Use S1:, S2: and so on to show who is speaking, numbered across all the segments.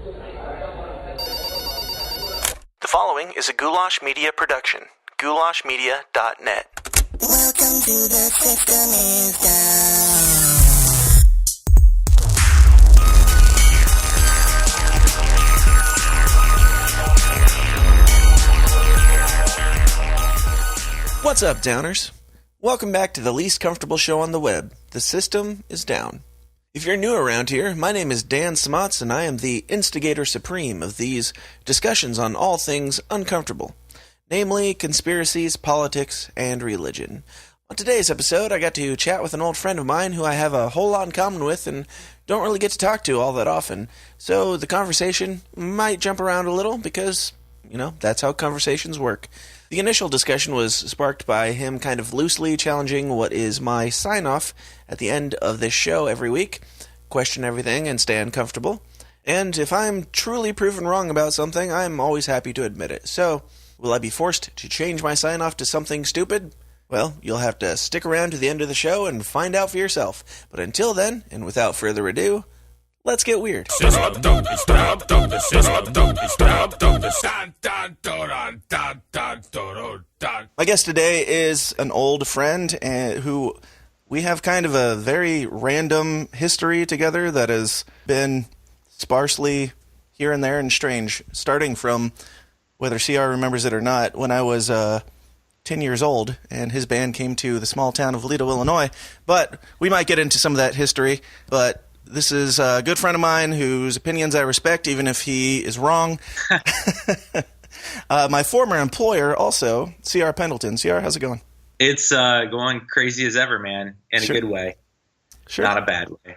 S1: The following is a Goulash Media production. goulashmedia.net.
S2: Welcome to the System is Down.
S1: What's up, Downers? Welcome back to the least comfortable show on the web. The System is Down. If you're new around here, my name is Dan Smots, and I am the instigator supreme of these discussions on all things uncomfortable, namely conspiracies, politics, and religion. On today's episode, I got to chat with an old friend of mine who I have a whole lot in common with and don't really get to talk to all that often, so the conversation might jump around a little because, that's how conversations work. The initial discussion was sparked by him kind of loosely challenging what is my sign-off at the end of this show every week, question everything and stay uncomfortable. And if I'm truly proven wrong about something, I'm always happy to admit it. So, will I be forced to change my sign-off to something stupid? Well, you'll have to stick around to the end of the show and find out for yourself. But until then, and without further ado, let's get weird. My guest today is an old friend who we have kind of a very random history together that has been sparsely here and there and strange, starting from, whether CR remembers it or not, when I was 10 years old and his band came to the small town of Lido, Illinois. But we might get into some of that history, but this is a good friend of mine whose opinions I respect, even if he is wrong. My former employer also, CR Pendleton. CR, how's it going?
S3: It's going crazy as ever, man, in a good way.
S1: Sure.
S3: Not a bad way.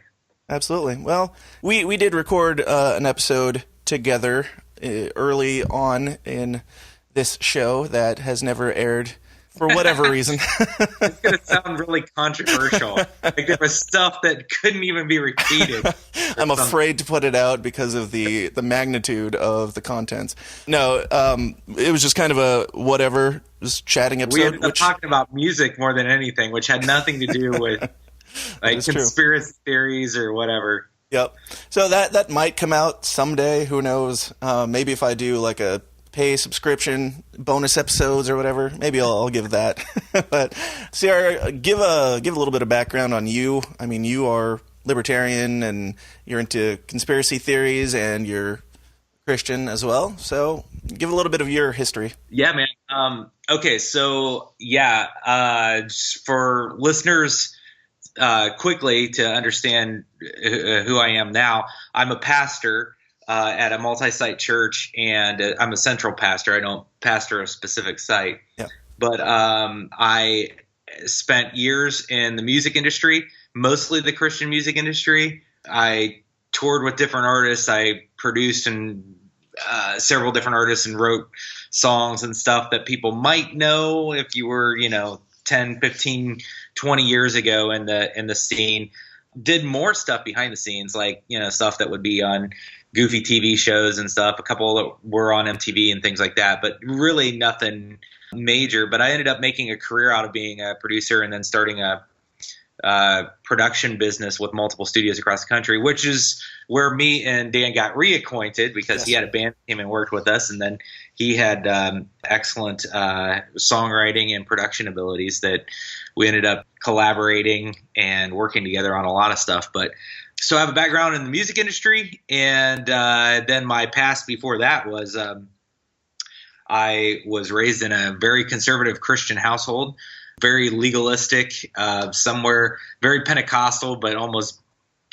S1: Absolutely. Well, we did record an episode together early on in this show that has never aired for whatever reason.
S3: It's going to sound really controversial. Like there was stuff that couldn't even be repeated.
S1: I'm afraid to put it out because of the magnitude of the contents. No, it was just kind of a whatever, just chatting episode.
S3: We ended up talking about music more than anything, which had nothing to do with like conspiracy theories or whatever.
S1: Yep. So that might come out someday. Who knows? Maybe if I do like a pay subscription bonus episodes or whatever, maybe I'll give that. But CR, give a little bit of background on you. I mean, you are libertarian and you're into conspiracy theories and you're Christian as well. So give a little bit of your history.
S3: Yeah, man. Okay, so just for listeners quickly to understand who I am now, I'm a pastor at a multi-site church, and I'm a central pastor. I don't pastor a specific site.
S1: Yeah.
S3: But I spent years in the music industry, mostly the Christian music industry. I toured with different artists. I produced and several different artists and wrote songs and stuff that people might know if you were, 10, 15, 20 years ago in the scene. Did more stuff behind the scenes, like, stuff that would be on goofy TV shows and stuff. A couple that were on MTV and things like that, but really nothing major. But I ended up making a career out of being a producer and then starting a production business with multiple studios across the country, which is where me and Dan got reacquainted because He had a band that came and worked with us, and then he had excellent songwriting and production abilities that we ended up collaborating and working together on a lot of stuff. But so I have a background in the music industry, and then my past before that was I was raised in a very conservative Christian household, very legalistic, somewhere very Pentecostal, but almost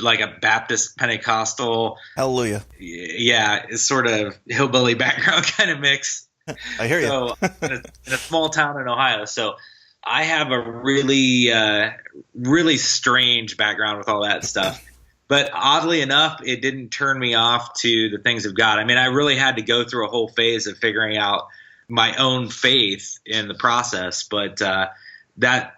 S3: like a Baptist Pentecostal.
S1: Hallelujah.
S3: Yeah, it's sort of hillbilly background kind of mix.
S1: I hear you.
S3: So in a small town in Ohio. So I have a really, really strange background with all that stuff. But oddly enough, it didn't turn me off to the things of God. I mean, I really had to go through a whole phase of figuring out my own faith in the process. But that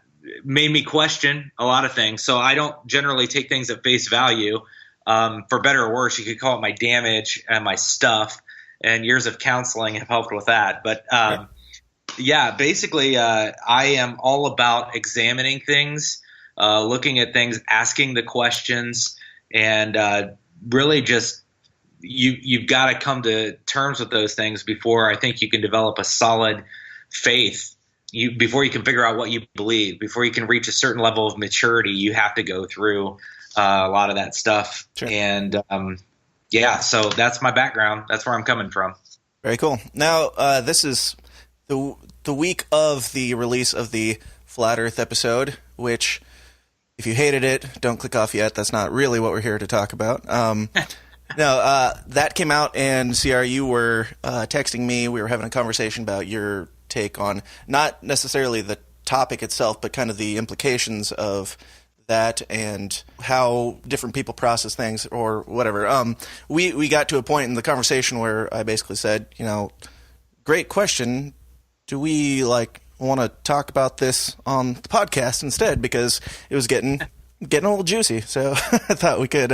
S3: made me question a lot of things. So I don't generally take things at face value. For better or worse, you could call it my damage and my stuff. And years of counseling have helped with that. But basically, I am all about examining things, looking at things, asking the questions, and really just you've got to come to terms with those things before I think you can develop a solid faith. Before you can figure out what you believe, before you can reach a certain level of maturity, you have to go through a lot of that stuff.
S1: Sure.
S3: And so that's my background. That's where I'm coming from.
S1: Very cool. Now, this is the week of the release of the Flat Earth episode, which, if you hated it, don't click off yet. That's not really what we're here to talk about. That came out, and CR, you were texting me. We were having a conversation about your take on not necessarily the topic itself, but kind of the implications of that and how different people process things or whatever. We got to a point in the conversation where I basically said, great question. Do we want to talk about this on the podcast instead? Because it was getting a little juicy. So I thought we could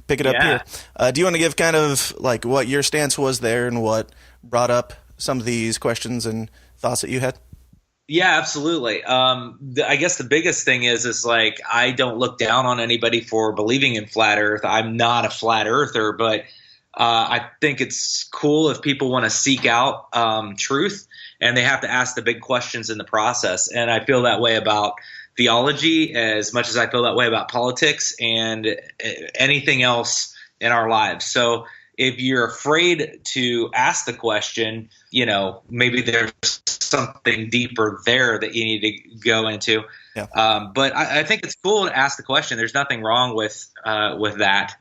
S1: pick it up here. Do you want to give kind of what your stance was there and what brought up some of these questions and thoughts that you had?
S3: Yeah, absolutely. I guess the biggest thing is I don't look down on anybody for believing in flat Earth. I'm not a flat earther, but I think it's cool if people want to seek out truth, and they have to ask the big questions in the process. And I feel that way about theology as much as I feel that way about politics and anything else in our lives. So if you're afraid to ask the question, maybe there's something deeper there that you need to go into. Yeah. But I think it's cool to ask the question. There's nothing wrong with that.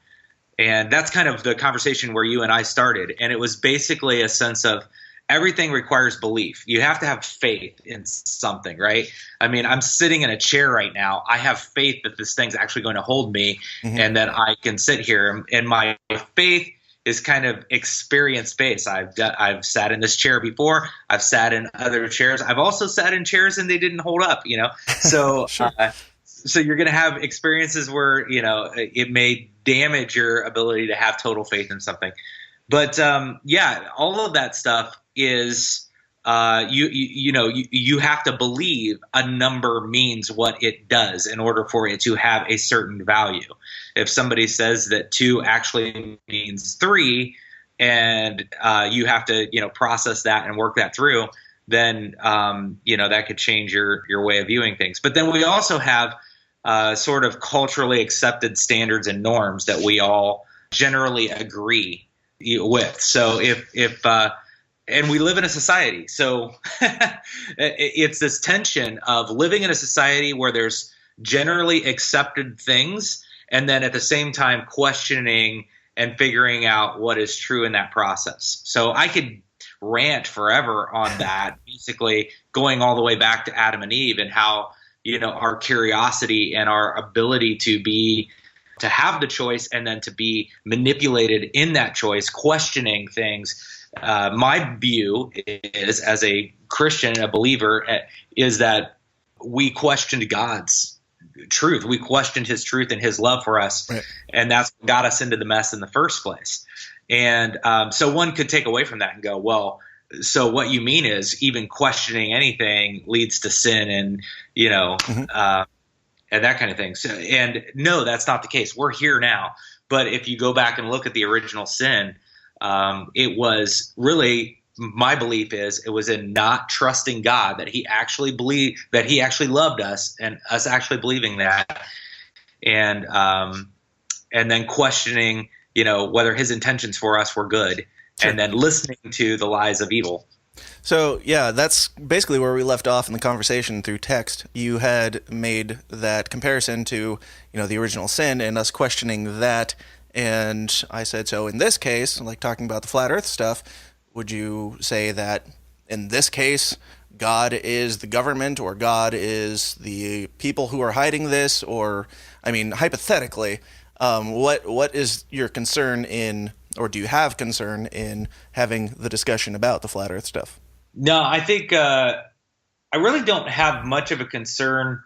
S3: And that's kind of the conversation where you and I started. And it was basically a sense of everything requires belief. You have to have faith in something, right? I mean, I'm sitting in a chair right now. I have faith that this thing's actually going to hold me and that I can sit here. And my faith is kind of experience based. I've sat in this chair before. I've sat in other chairs. I've also sat in chairs and they didn't hold up, So, sure. So you're going to have experiences where, it may damage your ability to have total faith in something. But all of that stuff is you have to believe a number means what it does in order for it to have a certain value. If somebody says that 2 actually means 3, and you have to process that and work that through, then that could change your way of viewing things. But then we also have sort of culturally accepted standards and norms that we all generally agree with. So and we live in a society. So it's this tension of living in a society where there's generally accepted things, and then at the same time questioning and figuring out what is true in that process. So I could rant forever on that, basically going all the way back to Adam and Eve and how, our curiosity and our ability to have the choice and then to be manipulated in that choice, questioning things. My view is, as a Christian, a believer, is that we questioned God's truth. We questioned his truth and his love for us. Right. And that's what got us into the mess in the first place. And so one could take away from that and go, well, so what you mean is even questioning anything leads to sin and, and that kind of thing. So, and no, that's not the case. We're here now. But if you go back and look at the original sin, it was really, my belief is, it was in not trusting God, that he actually loved us, and us actually believing that, and then questioning, whether his intentions for us were good, sure. And then listening to the lies of evil.
S1: So, yeah, that's basically where we left off in the conversation through text. You had made that comparison to, the original sin and us questioning that. And I said, so in this case, talking about the flat earth stuff, would you say that in this case, God is the government, or God is the people who are hiding this? Or, hypothetically, what is your concern in, or do you have concern in having the discussion about the flat earth stuff?
S3: No, I think I really don't have much of a concern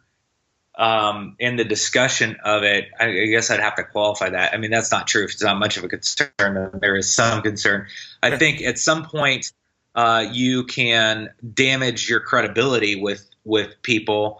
S3: in the discussion of it. I guess I'd have to qualify that. That's not true. If it's not much of a concern, there is some concern. I think at some point you can damage your credibility with people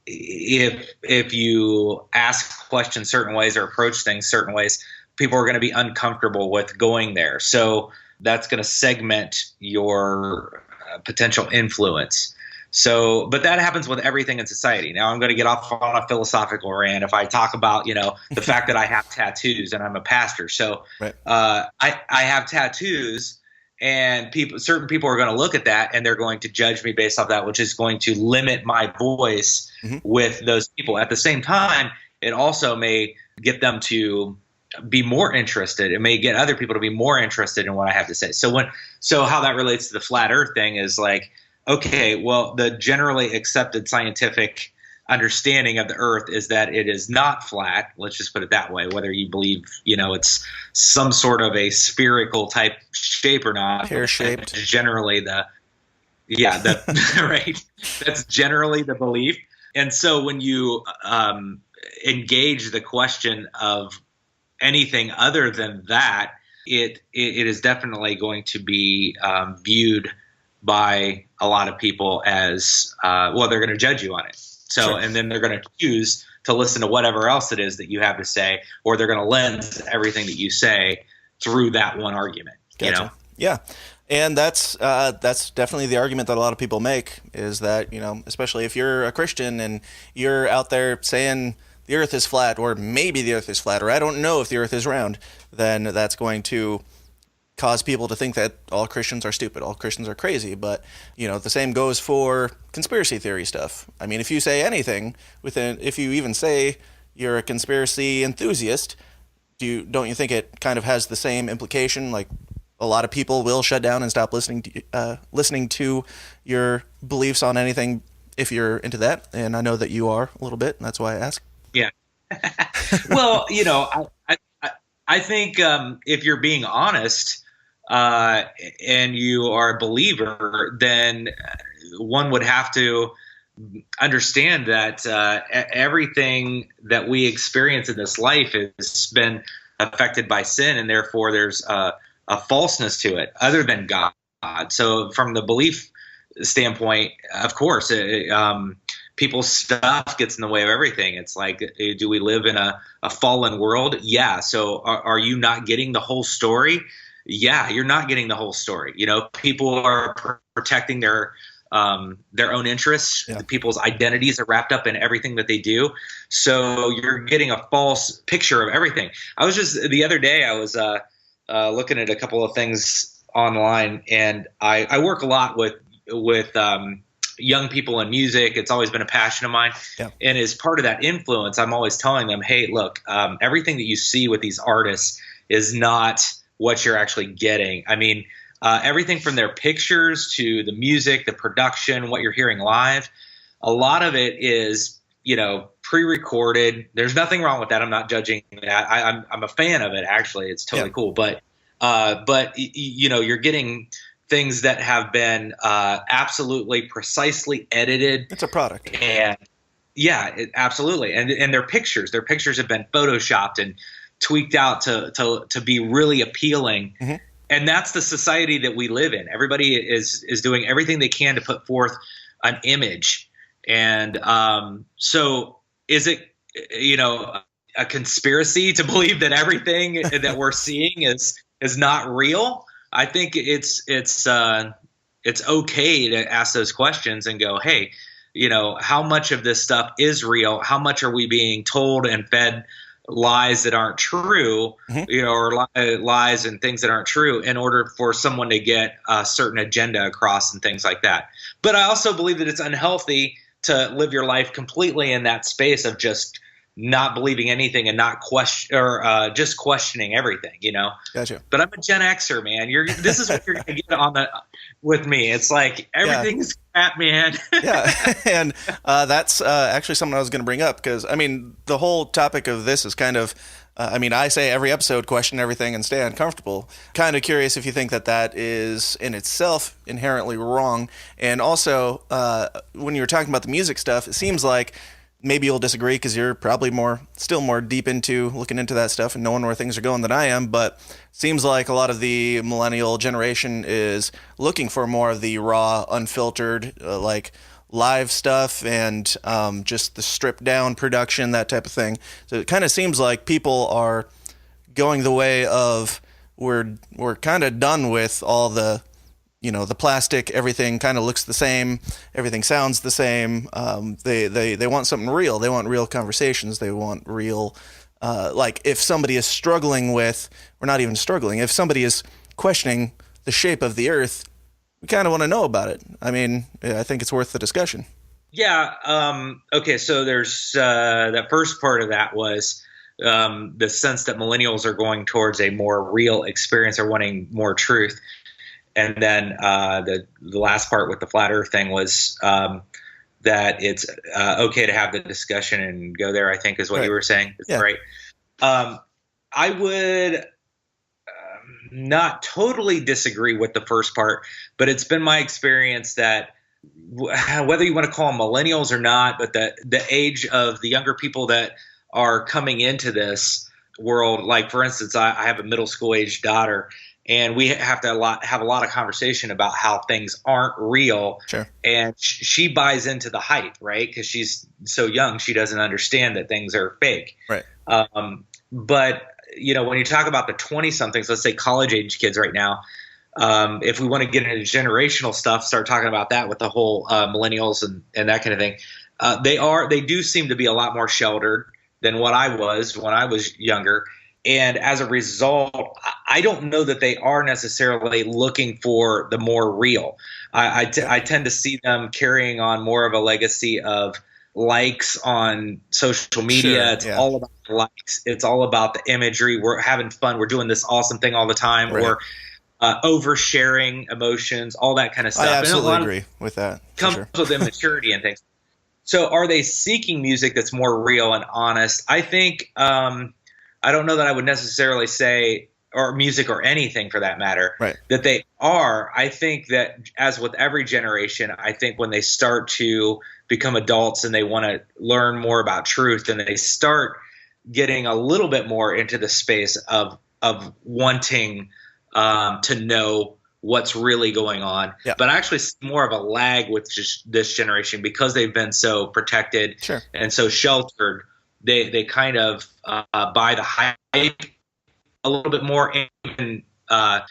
S3: if you ask questions certain ways or approach things certain ways. people are going to be uncomfortable with going there. So that's going to segment your potential influence. So, but that happens with everything in society. Now I'm going to get off on a philosophical rant if I talk about, the fact that I have tattoos and I'm a pastor. So
S1: Right.
S3: I have tattoos, and certain people are going to look at that and they're going to judge me based off that, which is going to limit my voice with those people. At the same time, it also may get them to be more interested. It may get other people to be more interested in what I have to say. So how that relates to the flat earth thing is like, okay, well, the generally accepted scientific understanding of the earth is that it is not flat. Let's just put it that way, whether you believe, it's some sort of a spherical type shape or not.
S1: Pear-shaped.
S3: Generally right. That's generally the belief. And so when you engage the question of anything other than that, it is definitely going to be viewed by a lot of people as they're going to judge you on it. So,
S1: Sure.
S3: And then they're going to choose to listen to whatever else it is that you have to say, or they're going to lens everything that you say through that one argument.
S1: Gotcha. Yeah. And that's definitely the argument that a lot of people make, is that, especially if you're a Christian and you're out there saying the earth is flat, or maybe the earth is flat, or I don't know if the earth is round, then that's going to cause people to think that all Christians are stupid, all Christians are crazy. But, the same goes for conspiracy theory stuff. I mean, if you say anything if you even say you're a conspiracy enthusiast, don't you think it kind of has the same implication? Like, a lot of people will shut down and stop listening to your beliefs on anything if you're into that. And I know that you are a little bit, and that's why I ask.
S3: Yeah. Well, I think if you're being honest and you are a believer, then one would have to understand that everything that we experience in this life has been affected by sin, and therefore there's a falseness to it other than God. So from the belief standpoint, of course, people's stuff gets in the way of everything. It's like, do we live in a fallen world? Yeah. So are you not getting the whole story? Yeah, you're not getting the whole story. People are protecting their own interests.
S1: Yeah.
S3: People's identities are wrapped up in everything that they do. So you're getting a false picture of everything. The other day, I was looking at a couple of things online, and I work a lot with young people in music. It's always been a passion of mine.
S1: Yeah.
S3: And as part of that influence, I'm always telling them, hey, look, everything that you see with these artists is not what you're actually getting. I mean, everything from their pictures to the music, the production, what you're hearing live, a lot of it is, pre-recorded. There's nothing wrong with that. I'm not judging that. I'm a fan of it. Actually, it's totally cool. But you're getting things that have been absolutely precisely edited.
S1: It's a product.
S3: And yeah, absolutely. And their pictures have been photoshopped and tweaked out to be really appealing. Mm-hmm. And that's the society that we live in. Everybody is doing everything they can to put forth an image. And so is it, a conspiracy to believe that everything that we're seeing is not real? I think it's okay to ask those questions and go, hey, how much of this stuff is real? How much are we being told and fed lies that aren't true,
S1: Mm-hmm.
S3: Or lies and things that aren't true in order for someone to get a certain agenda across and things like that. But I also believe that it's unhealthy to live your life completely in that space of just not believing anything and not just questioning everything,
S1: Gotcha.
S3: But I'm a Gen Xer, man. This is what you're going to get with me. It's like everything's crap, man.
S1: Yeah, and that's actually something I was going to bring up, because I mean the whole topic of this is kind of, I say every episode, question everything and stay uncomfortable. Kind of curious if you think that is in itself inherently wrong, and also when you were talking about the music stuff, it seems like maybe you'll disagree because you're probably still more deep into looking into that stuff and knowing where things are going than I am. But seems like a lot of the millennial generation is looking for more of the raw, unfiltered, like live stuff and just the stripped down production, that type of thing. So it kind of seems like people are going the way of we're kind of done with all the, the plastic. Everything kind of looks the same. Everything sounds the same. They want something real. They want real conversations. They want real, like if somebody is struggling with, or not even struggling, if somebody is questioning the shape of the earth, we kind of want to know about it. I mean, I think it's worth the discussion.
S3: Yeah. Okay. So there's that first part of that was the sense that millennials are going towards a more real experience or wanting more truth. And then the last part with the flat earth thing was that it's okay to have the discussion and go there, I think is what you were saying. That's right. I would not totally disagree with the first part, but it's been my experience that whether you want to call them millennials or not, but the age of the younger people that are coming into this world, like for instance, I have a middle school age daughter, and we have to have a lot of conversation about how things aren't real.
S1: Sure.
S3: And she buys into the hype, right? Because she's so young, she doesn't understand that things are fake.
S1: Right.
S3: But when you talk about the 20-somethings, let's say college age kids right now, if we want to get into generational stuff, start talking about that with the whole millennials and that kind of thing, they do seem to be a lot more sheltered than what I was when I was younger. And as a result, I don't know that they are necessarily looking for the more real. I tend to see them carrying on more of a legacy of likes on social media.
S1: Sure,
S3: it's all about the likes. It's all about the imagery. We're having fun. We're doing this awesome thing all the time.
S1: Right.
S3: Or oversharing emotions, all that kind of stuff.
S1: I absolutely agree with that.
S3: Comes with immaturity and things. So are they seeking music that's more real and honest? I think I don't know that I would necessarily say, or music or anything for that matter,
S1: right,
S3: that they are. I think that as with every generation, I think when they start to become adults and they want to learn more about truth, and they start getting a little bit more into the space of wanting to know what's really going on.
S1: Yeah.
S3: But I actually see more of a lag with just this generation because they've been so protected and so sheltered. They kind of buy the hype a little bit more and I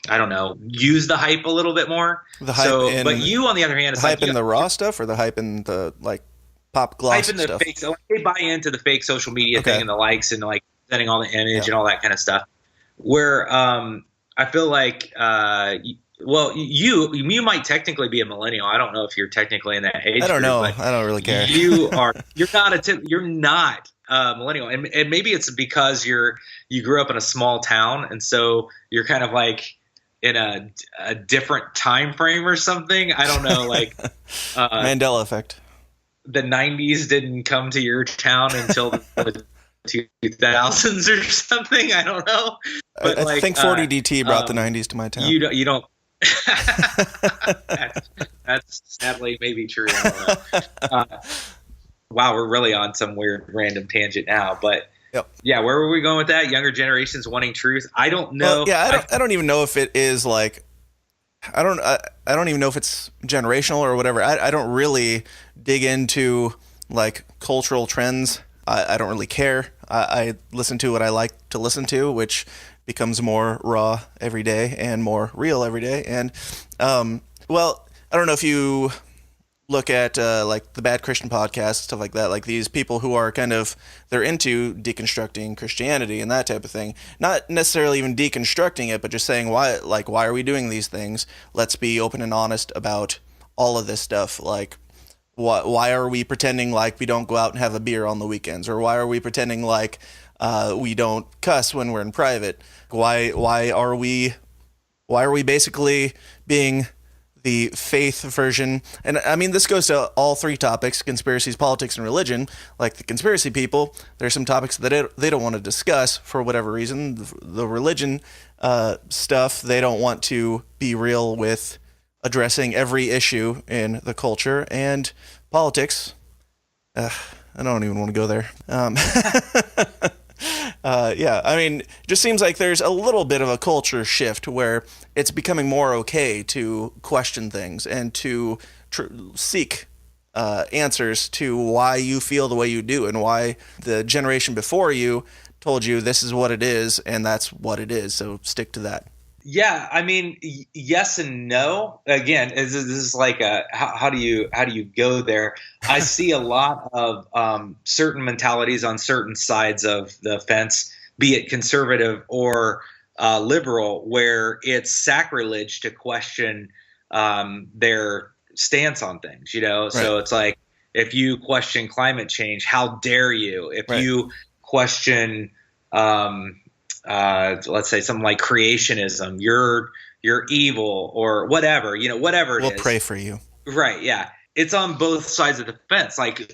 S3: don't know, use the hype a little bit more.
S1: The hype
S3: but you, on the other hand,
S1: the hype in the raw stuff or the hype in the like pop gloss
S3: hype in the
S1: stuff?
S3: fake. So they buy into the fake social media thing and the likes and like setting all the image and all that kind of stuff. Where I feel like you might technically be a millennial. I don't know if you're technically in that age.
S1: I don't know.
S3: But
S1: I don't really care.
S3: You're not a millennial, and maybe it's because you grew up in a small town, and so you're kind of like in a different time frame or something. I don't know, like
S1: Mandela effect.
S3: The 90s didn't come to your town until the 2000s or something. I don't know. But
S1: I think 40DT brought the 90s to my town.
S3: You don't. That's sadly maybe true. I don't know. Wow, we're really on some weird random tangent now, but yeah, where were we going with that? Younger generations wanting truth. I don't know.
S1: Well, I don't even know if it is like, I don't even know if it's generational or whatever. I don't really dig into like cultural trends. I don't really care. I listen to what I like to listen to, which becomes more raw every day and more real every day. And well, I don't know if you look at like the Bad Christian podcast, stuff like that, like these people who are kind of, they're into deconstructing Christianity and that type of thing. Not necessarily even deconstructing it, but just saying why are we doing these things? Let's be open and honest about all of this stuff. Like, why are we pretending like we don't go out and have a beer on the weekends? Or why are we pretending like we don't cuss when we're in private? Why are we basically being the faith version? And I mean, this goes to all three topics: conspiracies, politics, and religion. Like the conspiracy people, there's some topics that they don't want to discuss for whatever reason. The religion stuff, they don't want to be real with addressing every issue in the culture. And politics, I don't even want to go there. Yeah, I mean, it just seems like there's a little bit of a culture shift where it's becoming more okay to question things and to seek answers to why you feel the way you do and why the generation before you told you this is what it is, and that's what it is. So stick to that.
S3: Yeah, I mean, yes and no. Again, this is like how do you go there? I see a lot of certain mentalities on certain sides of the fence, be it conservative or liberal, where it's sacrilege to question their stance on things. Right. So it's like, if you question climate change, how dare you? If you question let's say something like creationism, you're evil or whatever, whatever it is.
S1: We'll pray for you.
S3: Right. Yeah. It's on both sides of the fence. Like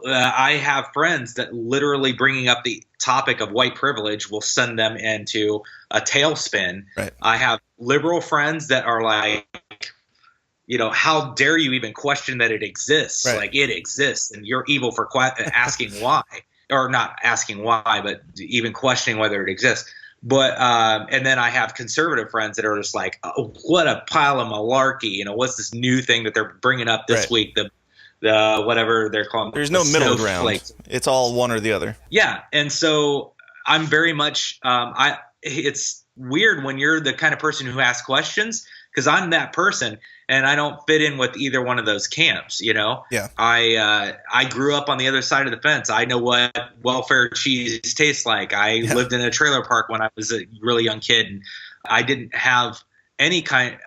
S3: I have friends that literally bringing up the topic of white privilege will send them into a tailspin.
S1: Right.
S3: I have liberal friends that are like, how dare you even question that it exists?
S1: Right.
S3: Like, it exists and you're evil for asking why. Or not asking why, but even questioning whether it exists. But and then I have conservative friends that are just like, oh, what a pile of malarkey. What's this new thing that they're bringing up this week? The whatever they're calling.
S1: There's no middle ground. It's all one or the other.
S3: Yeah, and so I'm very much. It's weird when you're the kind of person who asks questions, because I'm that person. And I don't fit in with either one of those camps,
S1: Yeah.
S3: I grew up on the other side of the fence. I know what welfare cheese tastes like. I lived in a trailer park when I was a really young kid, and I didn't have any kind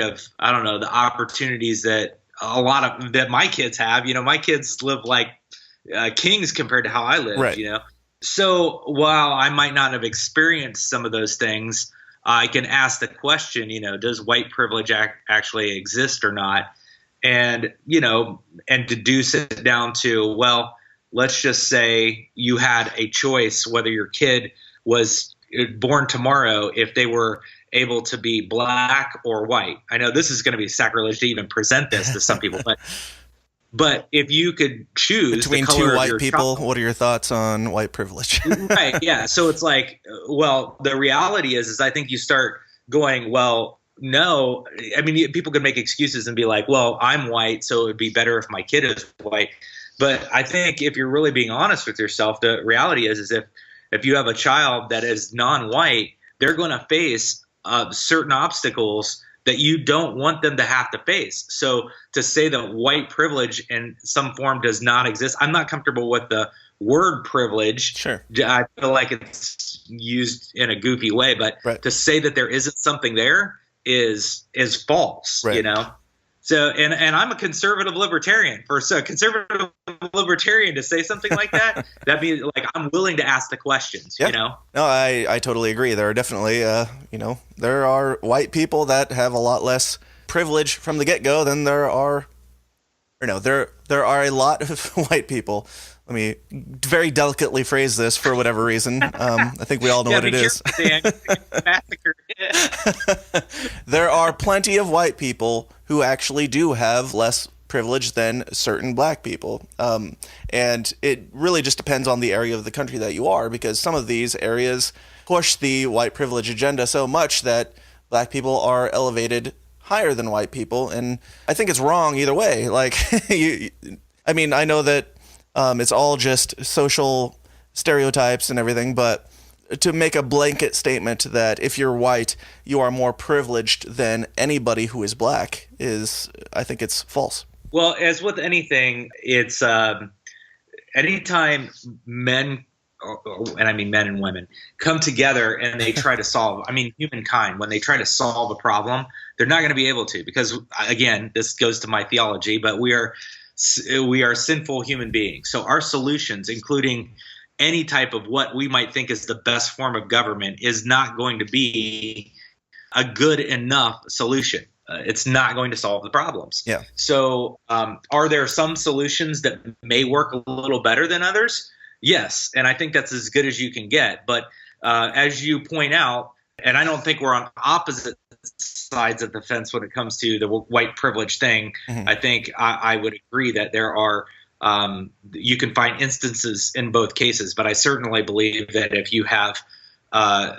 S3: of, I don't know, the opportunities that a lot of that my kids have. My kids live like kings compared to how I lived.
S1: Right.
S3: So while I might not have experienced some of those things, I can ask the question, does white privilege actually exist or not? And, and deduce it down to, well, let's just say you had a choice whether your kid was born tomorrow if they were able to be black or white. I know this is going to be sacrilege to even present this to some people, but if you could choose
S1: between
S3: the color
S1: two white
S3: of your
S1: people,
S3: child,
S1: what are your thoughts on white privilege?
S3: Right. Yeah. So it's like, well, the reality is I think you start going, well, no. I mean, people could make excuses and be like, well, I'm white, so it would be better if my kid is white. But I think if you're really being honest with yourself, the reality is if you have a child that is non-white, they're going to face certain obstacles that you don't want them to have to face. So to say that white privilege in some form does not exist, I'm not comfortable with the word privilege.
S1: Sure.
S3: I feel like it's used in a goofy way, but to say that there isn't something there is false,
S1: right.
S3: So, and I'm a conservative libertarian. For a conservative libertarian to say something like that, that means like I'm willing to ask the questions,
S1: No, I totally agree. There are definitely, there are white people that have a lot less privilege from the get-go than there are a lot of white people. Let me very delicately phrase this for whatever reason. I think we all know what it is. There are plenty of white people who actually do have less privilege than certain black people. And it really just depends on the area of the country that you are, because some of these areas push the white privilege agenda so much that black people are elevated higher than white people. And I think it's wrong either way. Like, I know that it's all just social stereotypes and everything, but to make a blanket statement that if you're white, you are more privileged than anybody who is black I think it's false.
S3: Well, as with anything, it's anytime men, and I mean men and women, come together and they try to solve, humankind, when they try to solve a problem, they're not going to be able to, because, again, this goes to my theology, but we are sinful human beings. So our solutions, including any type of what we might think is the best form of government, is not going to be a good enough solution. It's not going to solve the problems.
S1: Yeah.
S3: So are there some solutions that may work a little better than others? Yes. And I think that's as good as you can get. But as you point out, and I don't think we're on opposite sides of the fence when it comes to the white privilege thing. Mm-hmm. I think I would agree that there are you can find instances in both cases, but I certainly believe that if you have a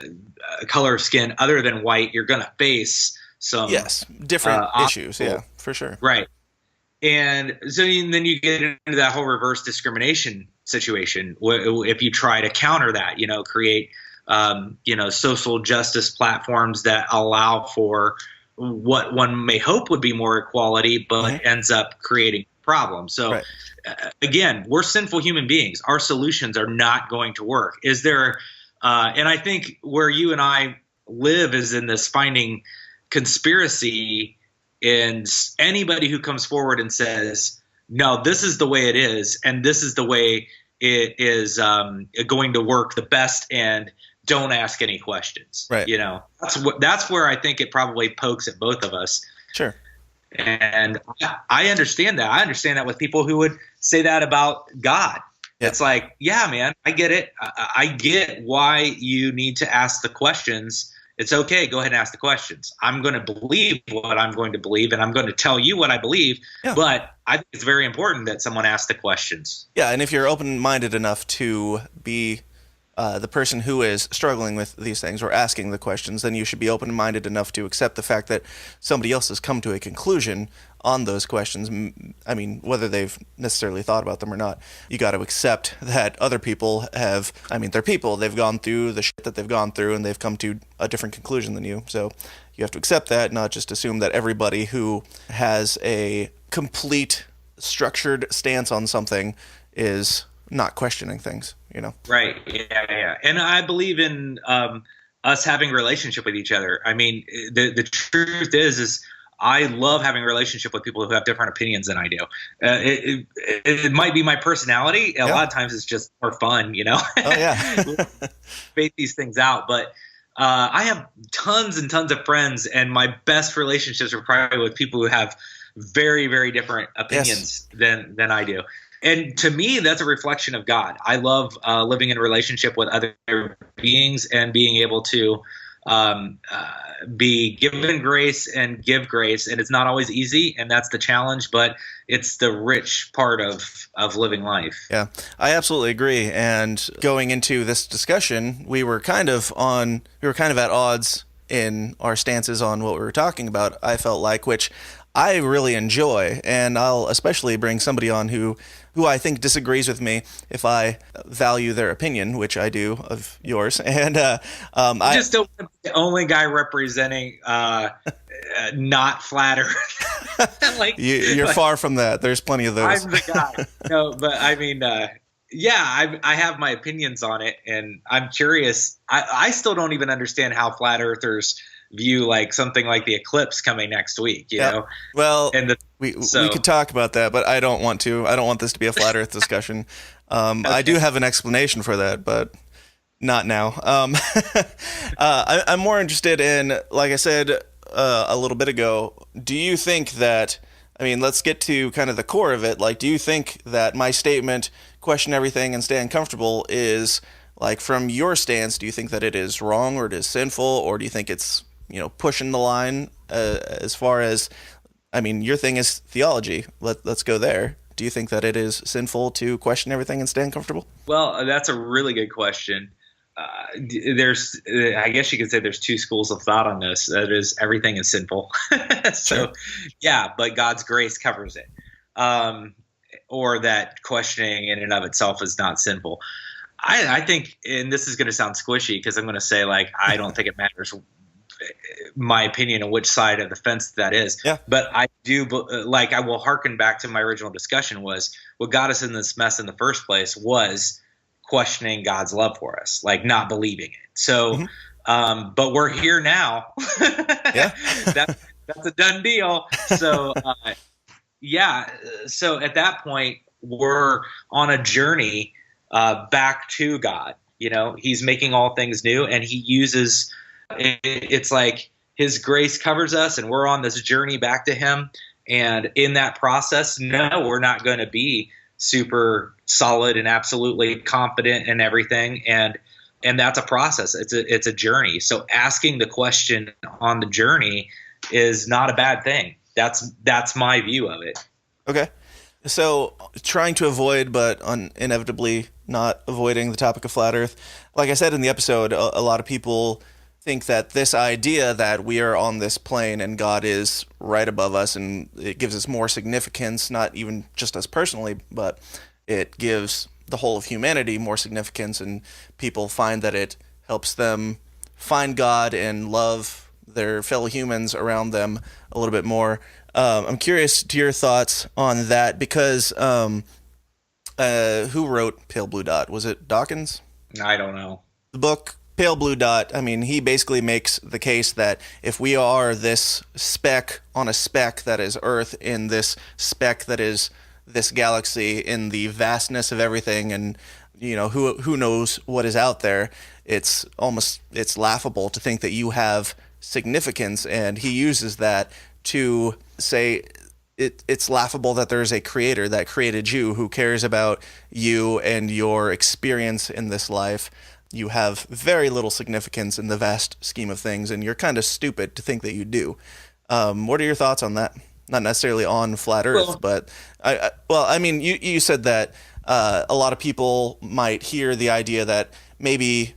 S3: color of skin other than white, you're going to face some
S1: different issues. Yeah, for sure.
S3: Right. And so then you get into that whole reverse discrimination situation. If you try to counter that, create social justice platforms that allow for what one may hope would be more equality, but ends up creating problems. So again, we're sinful human beings. Our solutions are not going to work. Is there, and I think where you and I live is in this finding conspiracy in anybody who comes forward and says, no, this is the way it is, and this is the way it is going to work the best, and don't ask any questions.
S1: Right.
S3: That's where I think it probably pokes at both of us.
S1: Sure.
S3: And I understand that. I understand that with people who would say that about God. Yeah. It's like, yeah, man, I get it. I get why you need to ask the questions. It's okay. Go ahead and ask the questions. I'm going to believe what I'm going to believe, and I'm going to tell you what I believe. Yeah. But I think it's very important that someone asks the questions.
S1: Yeah, and if you're open-minded enough to be the person who is struggling with these things or asking the questions, then you should be open-minded enough to accept the fact that somebody else has come to a conclusion on those questions. I mean, whether they've necessarily thought about them or not, you got to accept that other people have, they're people. They've gone through the shit that they've gone through, and they've come to a different conclusion than you. So you have to accept that, not just assume that everybody who has a complete structured stance on something is not questioning things,
S3: Right. Yeah. And I believe in us having a relationship with each other. I mean, the truth is I love having a relationship with people who have different opinions than I do. It might be my personality. A lot of times it's just more fun, Oh,
S1: yeah.
S3: Debate these things out. But I have tons and tons of friends, and my best relationships are probably with people who have very, very different opinions than I do. And to me, that's a reflection of God. I love living in a relationship with other beings and being able to be given grace and give grace. And it's not always easy, and that's the challenge, but it's the rich part of living life.
S1: Yeah, I absolutely agree. And going into this discussion, we were kind of at odds in our stances on what we were talking about, I felt like, which I really enjoy, and I'll especially bring somebody on who I think disagrees with me if I value their opinion, which I do of yours. And I
S3: just don't want to be the only guy representing not flat Earth.
S1: You're far from that. There's plenty of those.
S3: I'm the guy. No, but I mean, I have my opinions on it, and I'm curious. I still don't even understand how flat earthers view like something like the eclipse coming next week, you know?
S1: Well, we could talk about that, but I don't want to. I don't want this to be a flat earth discussion. Okay. I do have an explanation for that, but not now. I'm more interested in, like I said a little bit ago, do you think that, let's get to kind of the core of it. Like, do you think that my statement, question everything and stay uncomfortable, is, like, from your stance, do you think that it is wrong or it is sinful, or do you think it's pushing the line as far as, your thing is theology. Let's go there. Do you think that it is sinful to question everything and stay uncomfortable?
S3: Well, that's a really good question. There's, I guess you could say there's two schools of thought on this. That is, everything is sinful. So, yeah, but God's grace covers it. Or that questioning in and of itself is not sinful. I think, and this is going to sound squishy because I'm going to say, like, I don't think it matters my opinion on which side of the fence that is. Yeah. But I do, I will hearken back to my original discussion, was what got us in this mess in the first place was questioning God's love for us, like not believing it. So, but we're here now. Yeah. That's a done deal. So, so at that point, we're on a journey back to God. He's making all things new, and he uses it's like his grace covers us, and we're on this journey back to him. And in that process, no, we're not going to be super solid and absolutely confident in everything. And that's a process. It's a journey. So asking the question on the journey is not a bad thing. That's my view of it.
S1: Okay. So trying to avoid, but inevitably not avoiding the topic of flat earth. Like I said in the episode, a lot of people think that this idea that we are on this plane and God is right above us, and it gives us more significance, not even just us personally, but it gives the whole of humanity more significance, and people find that it helps them find God and love their fellow humans around them a little bit more. I'm curious to your thoughts on that, because who wrote Pale Blue Dot? Was it Dawkins?
S3: I don't know.
S1: The book Pale Blue Dot, I mean, he basically makes the case that if we are this speck on a speck that is Earth, in this speck that is this galaxy, in the vastness of everything, and who knows what is out there, it's laughable to think that you have significance. And he uses that to say it's laughable that there's a creator that created you, who cares about you and your experience in this life. You have very little significance in the vast scheme of things, and you're kind of stupid to think that you do. What are your thoughts on that? Not necessarily on flat Earth, but you said that a lot of people might hear the idea that maybe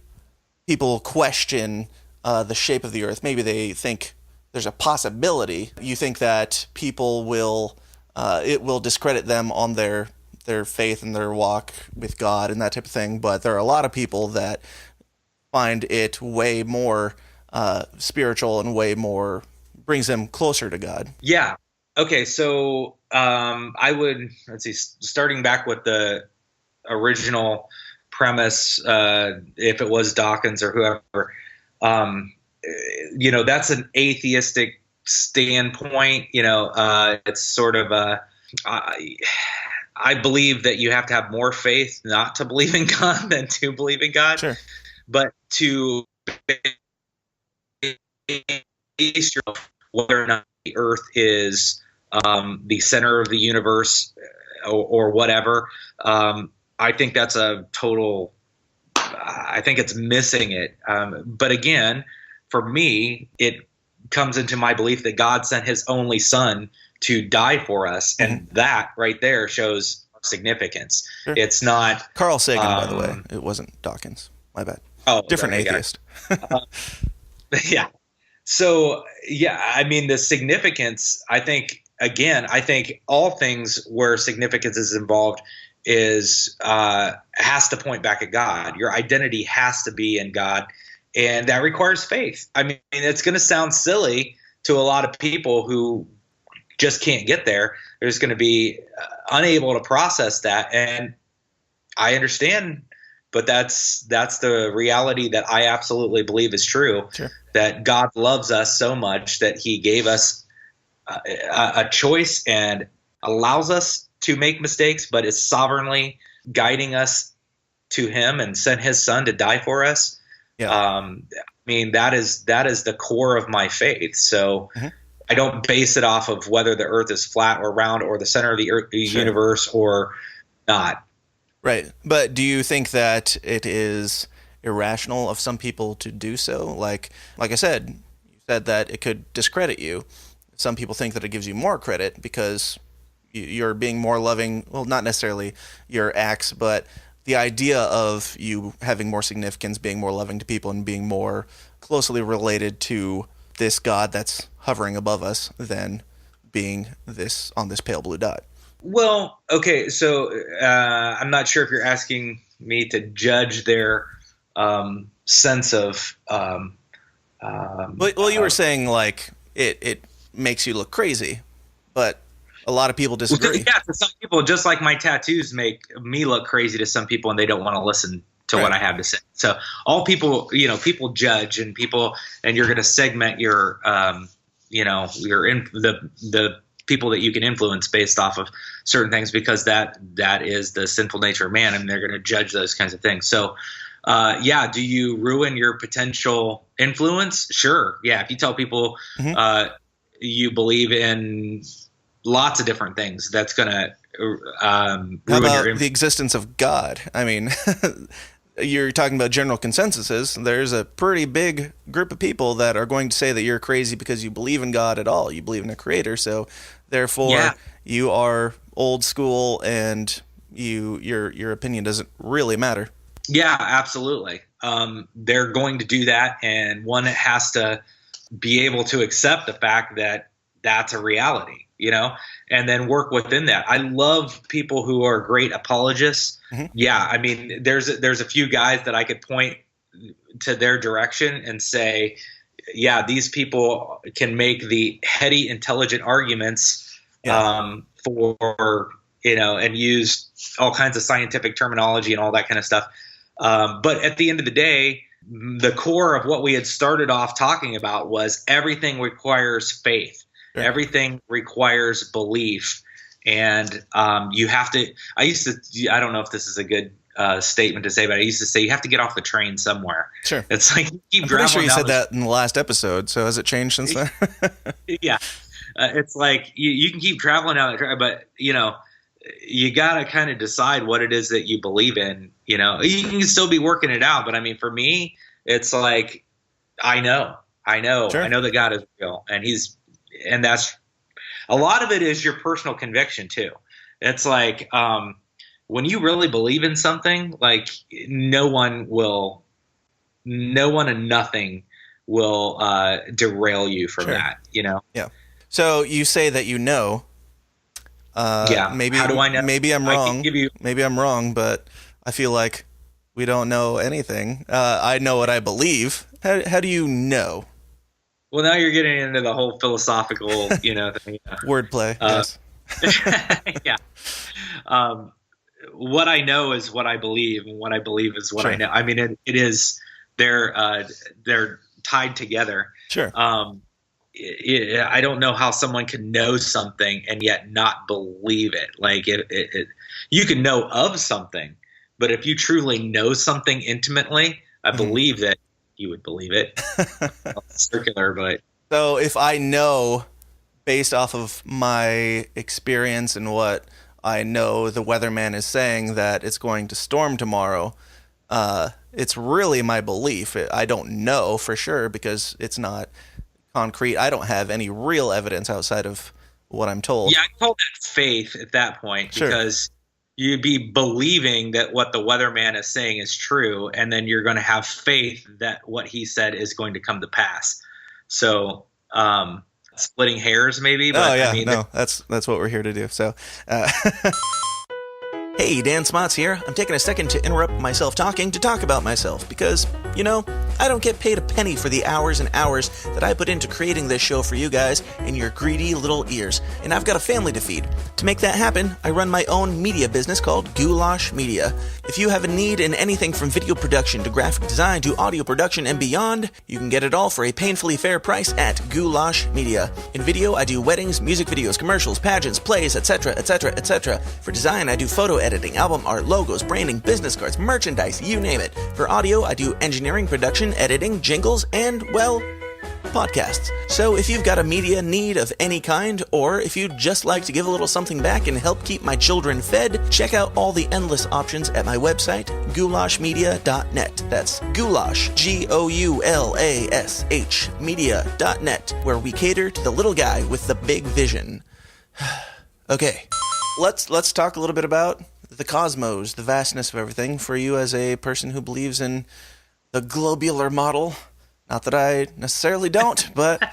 S1: people question the shape of the Earth. Maybe they think there's a possibility. You think that people will it will discredit them on their faith and their walk with God and that type of thing. But there are a lot of people that find it way more spiritual and way more brings them closer to God.
S3: Yeah. Okay. So I would, starting back with the original premise, if it was Dawkins or whoever, that's an atheistic standpoint. It's sort of I believe that you have to have more faith not to believe in God than to believe in God.
S1: Sure.
S3: But to base yourself whether or not the Earth is the center of the universe or whatever, I think that's a total. I think it's missing it. But again, for me, it comes into my belief that God sent His only Son to die for us, and that right there shows significance. Sure. It's not
S1: Carl Sagan, by the way. It wasn't Dawkins. My bad.
S3: Oh,
S1: different atheist.
S3: Yeah. So I mean, the significance. I think all things where significance is involved has to point back at God. Your identity has to be in God, and that requires faith. I mean, it's going to sound silly to a lot of people who just can't get there. They're just going to be unable to process that, and I understand. But that's the reality that I absolutely believe is true.
S1: Sure. That
S3: God loves us so much that He gave us a choice and allows us to make mistakes, but is sovereignly guiding us to Him and sent His Son to die for us.
S1: Yeah.
S3: I mean, that is the core of my faith. So I don't base it off of whether the Earth is flat or round or the center of the Earth, the
S1: Sure.
S3: universe or not.
S1: Right. But do you think that it is irrational of some people to do so? Like I said, you said that it could discredit you. Some people think that it gives you more credit because you're being more loving. Well, not necessarily your acts, but the idea of you having more significance, being more loving to people, and being more closely related to this God that's hovering above us than being this on this pale blue dot.
S3: Well, okay, so I'm not sure if you're asking me to judge their sense of.
S1: Well, you were saying like it makes you look crazy, but a lot of people disagree.
S3: Yeah, for some people, just like my tattoos make me look crazy to some people, and they don't want to listen to what I have to say. So all people, people judge, and you're going to segment your, the people that you can influence based off of certain things, because that is the sinful nature of man, and they're going to judge those kinds of things. So, do you ruin your potential influence? Sure. Yeah. If you tell people you believe in lots of different things, that's going to ruin your influence.
S1: The existence of God? I mean, you're talking about general consensuses. There's a pretty big group of people that are going to say that you're crazy because you believe in God at all. You believe in a creator. So therefore you are old school, and your opinion doesn't really matter.
S3: Yeah, absolutely. They're going to do that, and one has to be able to accept the fact that that's a reality, and then work within that. I love people who are great apologists.
S1: Mm-hmm.
S3: Yeah. I mean, there's a few guys that I could point to their direction and say, yeah, these people can make the heady, intelligent arguments, for, and use all kinds of scientific terminology and all that kind of stuff. But at the end of the day, the core of what we had started off talking about was everything requires faith. Yeah. Everything requires belief. And you have to – I don't know if this is a good statement to say, but I used to say you have to get off the train somewhere.
S1: Sure.
S3: It's like you keep
S1: I'm pretty sure you said
S3: that
S1: in the last episode, so has it changed since then?
S3: Yeah. It's like you can keep traveling down the train, but, you got to kind of decide what it is that you believe in. You can still be working it out. But, I mean, for me, it's like I know. Sure. I know that God is real, and that's a lot of it is your personal conviction too. It's like when you really believe in something, like no one and nothing will derail you from that.
S1: Yeah. So you say that maybe
S3: how do I know?
S1: Maybe I'm wrong. Maybe I'm wrong, but I feel like we don't know anything. I know what I believe. How do you know?
S3: Well, now you're getting into the whole philosophical, thing.
S1: Wordplay. Yes.
S3: Yeah. What I know is what I believe, and what I believe is what I know. I mean, it is they're tied together.
S1: Sure.
S3: I don't know how someone can know something and yet not believe it. Like you can know of something, but if you truly know something intimately, I believe that you would believe it. Circular, but
S1: so if I know based off of my experience and what I know the weatherman is saying that it's going to storm tomorrow, it's really my belief. I don't know for sure because it's not concrete. I don't have any real evidence outside of what I'm told.
S3: Yeah, I call that faith at that point because you'd be believing that what the weatherman is saying is true, and then you're going to have faith that what he said is going to come to pass. So, splitting hairs maybe. But
S1: that's what we're here to do. So, hey, Dan Smots here. I'm taking a second to interrupt myself talking to talk about myself because, I don't get paid a penny for the hours and hours that I put into creating this show for you guys in your greedy little ears, and I've got a family to feed. To make that happen, I run my own media business called Goulash Media. If you have a need in anything from video production to graphic design to audio production and beyond, you can get it all for a painfully fair price at Goulash Media. In video, I do weddings, music videos, commercials, pageants, plays, etc., etc., etc. For design, I do photo editing, album art, logos, branding, business cards, merchandise, you name it. For audio, I do engineering, production, editing, jingles, and, well, podcasts. So if you've got a media need of any kind, or if you'd just like to give a little something back and help keep my children fed, check out all the endless options at my website, goulashmedia.net. That's goulash, Goulash, media.net, where we cater to the little guy with the big vision. Okay, let's talk a little bit about the cosmos, the vastness of everything, for you as a person who believes in the globular model. Not that I necessarily don't, but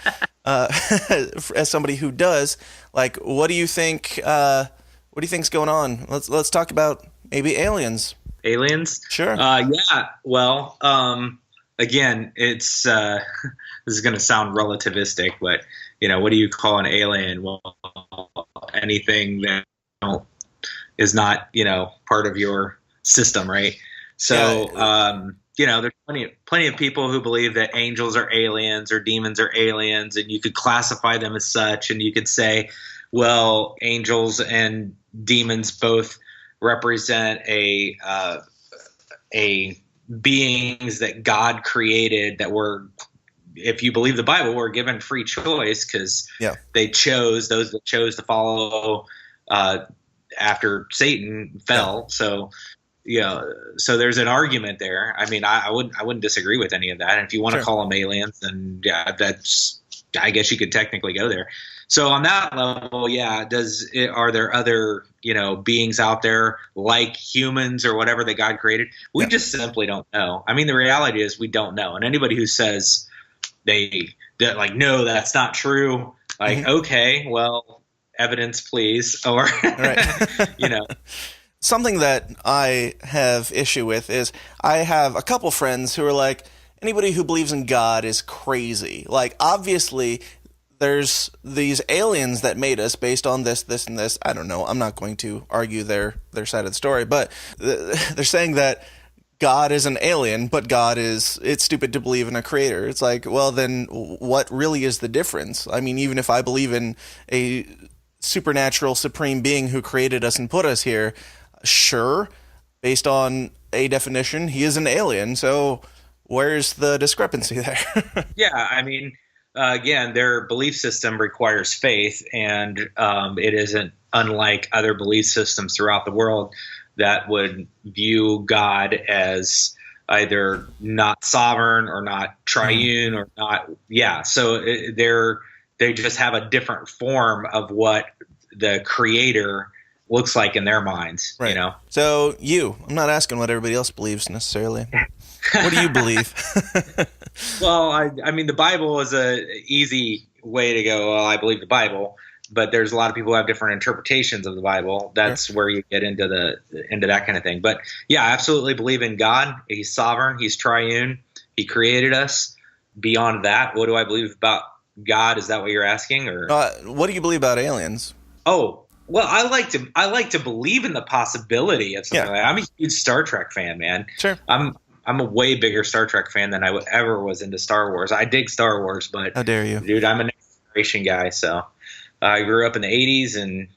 S1: as somebody who does, like, what do you think? What do you think's going on? Let's talk about maybe aliens.
S3: Aliens?
S1: Sure.
S3: Yeah. Well, again, it's this is going to sound relativistic, but what do you call an alien? Well, anything that is not part of your system, right? So. Yeah. There's plenty of people who believe that angels are aliens or demons are aliens, and you could classify them as such. And you could say, well, angels and demons both represent a beings that God created that were, if you believe the Bible, were given free choice because they chose those that chose to follow after Satan fell. So. So there's an argument there. I mean, I wouldn't disagree with any of that. And if you want to call them aliens, then I guess you could technically go there. So on that level, are there other, beings out there like humans or whatever that God created? We just simply don't know. I mean, the reality is we don't know. And anybody who says no, that's not true, Like, okay, well, evidence, please. Or,
S1: Right.
S3: you know,
S1: Something that I have issue with is I have a couple friends who are like, anybody who believes in God is crazy. Like, obviously, there's these aliens that made us based on this, this, and this. I don't know. I'm not going to argue their side of the story, but they're saying that God is an alien, but it's stupid to believe in a creator. It's like, well, then what really is the difference? I mean, even if I believe in a supernatural supreme being who created us and put us here, sure, based on a definition, he is an alien. So where's the discrepancy there?
S3: yeah, I mean, again, their belief system requires faith, and it isn't unlike other belief systems throughout the world that would view God as either not sovereign or not triune or not. Yeah, so they just have a different form of what the creator looks like in their minds,
S1: Right.
S3: you know?
S1: So I'm not asking what everybody else believes necessarily. What do you believe?
S3: Well, I mean, the Bible is a easy way to go, well, I believe the Bible, but there's a lot of people who have different interpretations of the Bible. That's where you get into that kind of thing. But yeah, I absolutely believe in God. He's sovereign. He's triune. He created us. Beyond that, what do I believe about God? Is that what you're asking? Or
S1: what do you believe about aliens?
S3: Oh, well, I like to believe in the possibility of something like that. I'm a huge Star Trek fan, man.
S1: Sure.
S3: I'm a way bigger Star Trek fan than I ever was into Star Wars. I dig Star Wars, but
S1: how dare you,
S3: dude? I'm a next generation guy, so I grew up in the '80s, and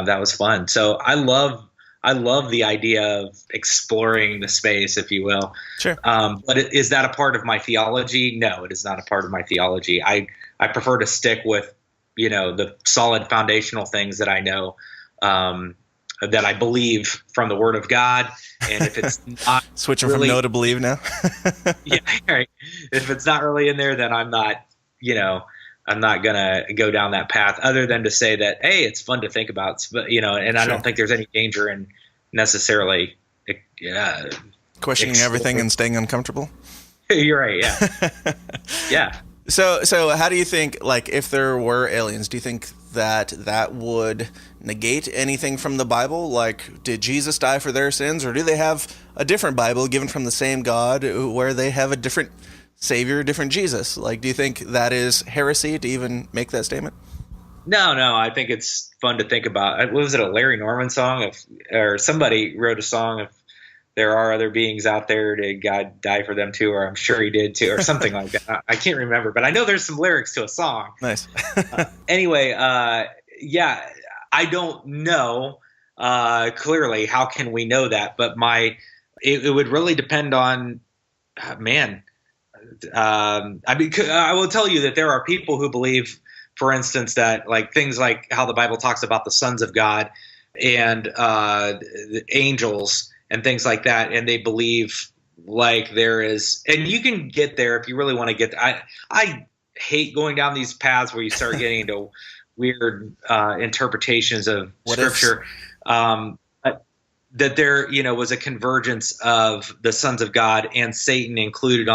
S3: that was fun. So I love the idea of exploring the space, if you will.
S1: Sure.
S3: But is that a part of my theology? No, it is not a part of my theology. I prefer to stick with the solid foundational things that I know, that I believe from the Word of God. And if it's not
S1: switching
S3: really,
S1: from no to believe now,
S3: yeah, right. If it's not really in there, then I'm not gonna go down that path. Other than to say that, hey, it's fun to think about, but and I don't think there's any danger in necessarily
S1: questioning everything and staying uncomfortable.
S3: You're right. Yeah, yeah.
S1: So how do you think, like, if there were aliens, do you think that would negate anything from the Bible? Like, did Jesus die for their sins, or do they have a different Bible given from the same God where they have a different Savior, different Jesus? Like, do you think that is heresy to even make that statement?
S3: No, I think it's fun to think about. What was it, a Larry Norman song? Or somebody wrote a song of there are other beings out there, did God die for them too? Or I'm sure he did too, or something like that. I can't remember, but I know there's some lyrics to a song.
S1: Nice.
S3: Anyway, yeah, I don't know clearly. How can we know that? But it would really depend on, man. I will tell you that there are people who believe, for instance, that like things like how the Bible talks about the sons of God and the angels and things like that, and they believe like there is, and you can get there if you really want to get there. I hate going down these paths where you start getting into weird interpretations of Scripture. That there, was a convergence of the sons of God and Satan included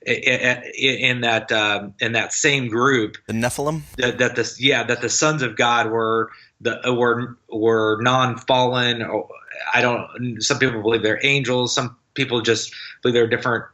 S3: in that same group,
S1: the Nephilim.
S3: That the sons of God were non-fallen. Some people believe they're angels. Some people just believe they're a different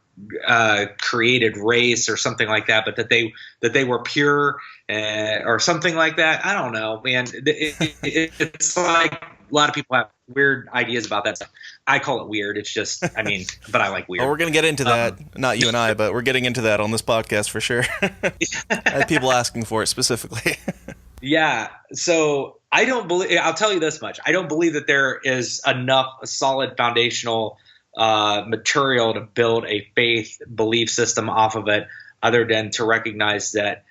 S3: created race or something like that. But that they were pure or something like that. I don't know, man. It's like a lot of people have weird ideas about that stuff. I call it weird. It's just, but I like weird.
S1: Well, we're going to get into that. Not you and I, but we're getting into that on this podcast for sure. I had people asking for it specifically.
S3: Yeah. So I'll tell you this much. I don't believe that there is enough solid foundational material to build a faith belief system off of it, other than to recognize that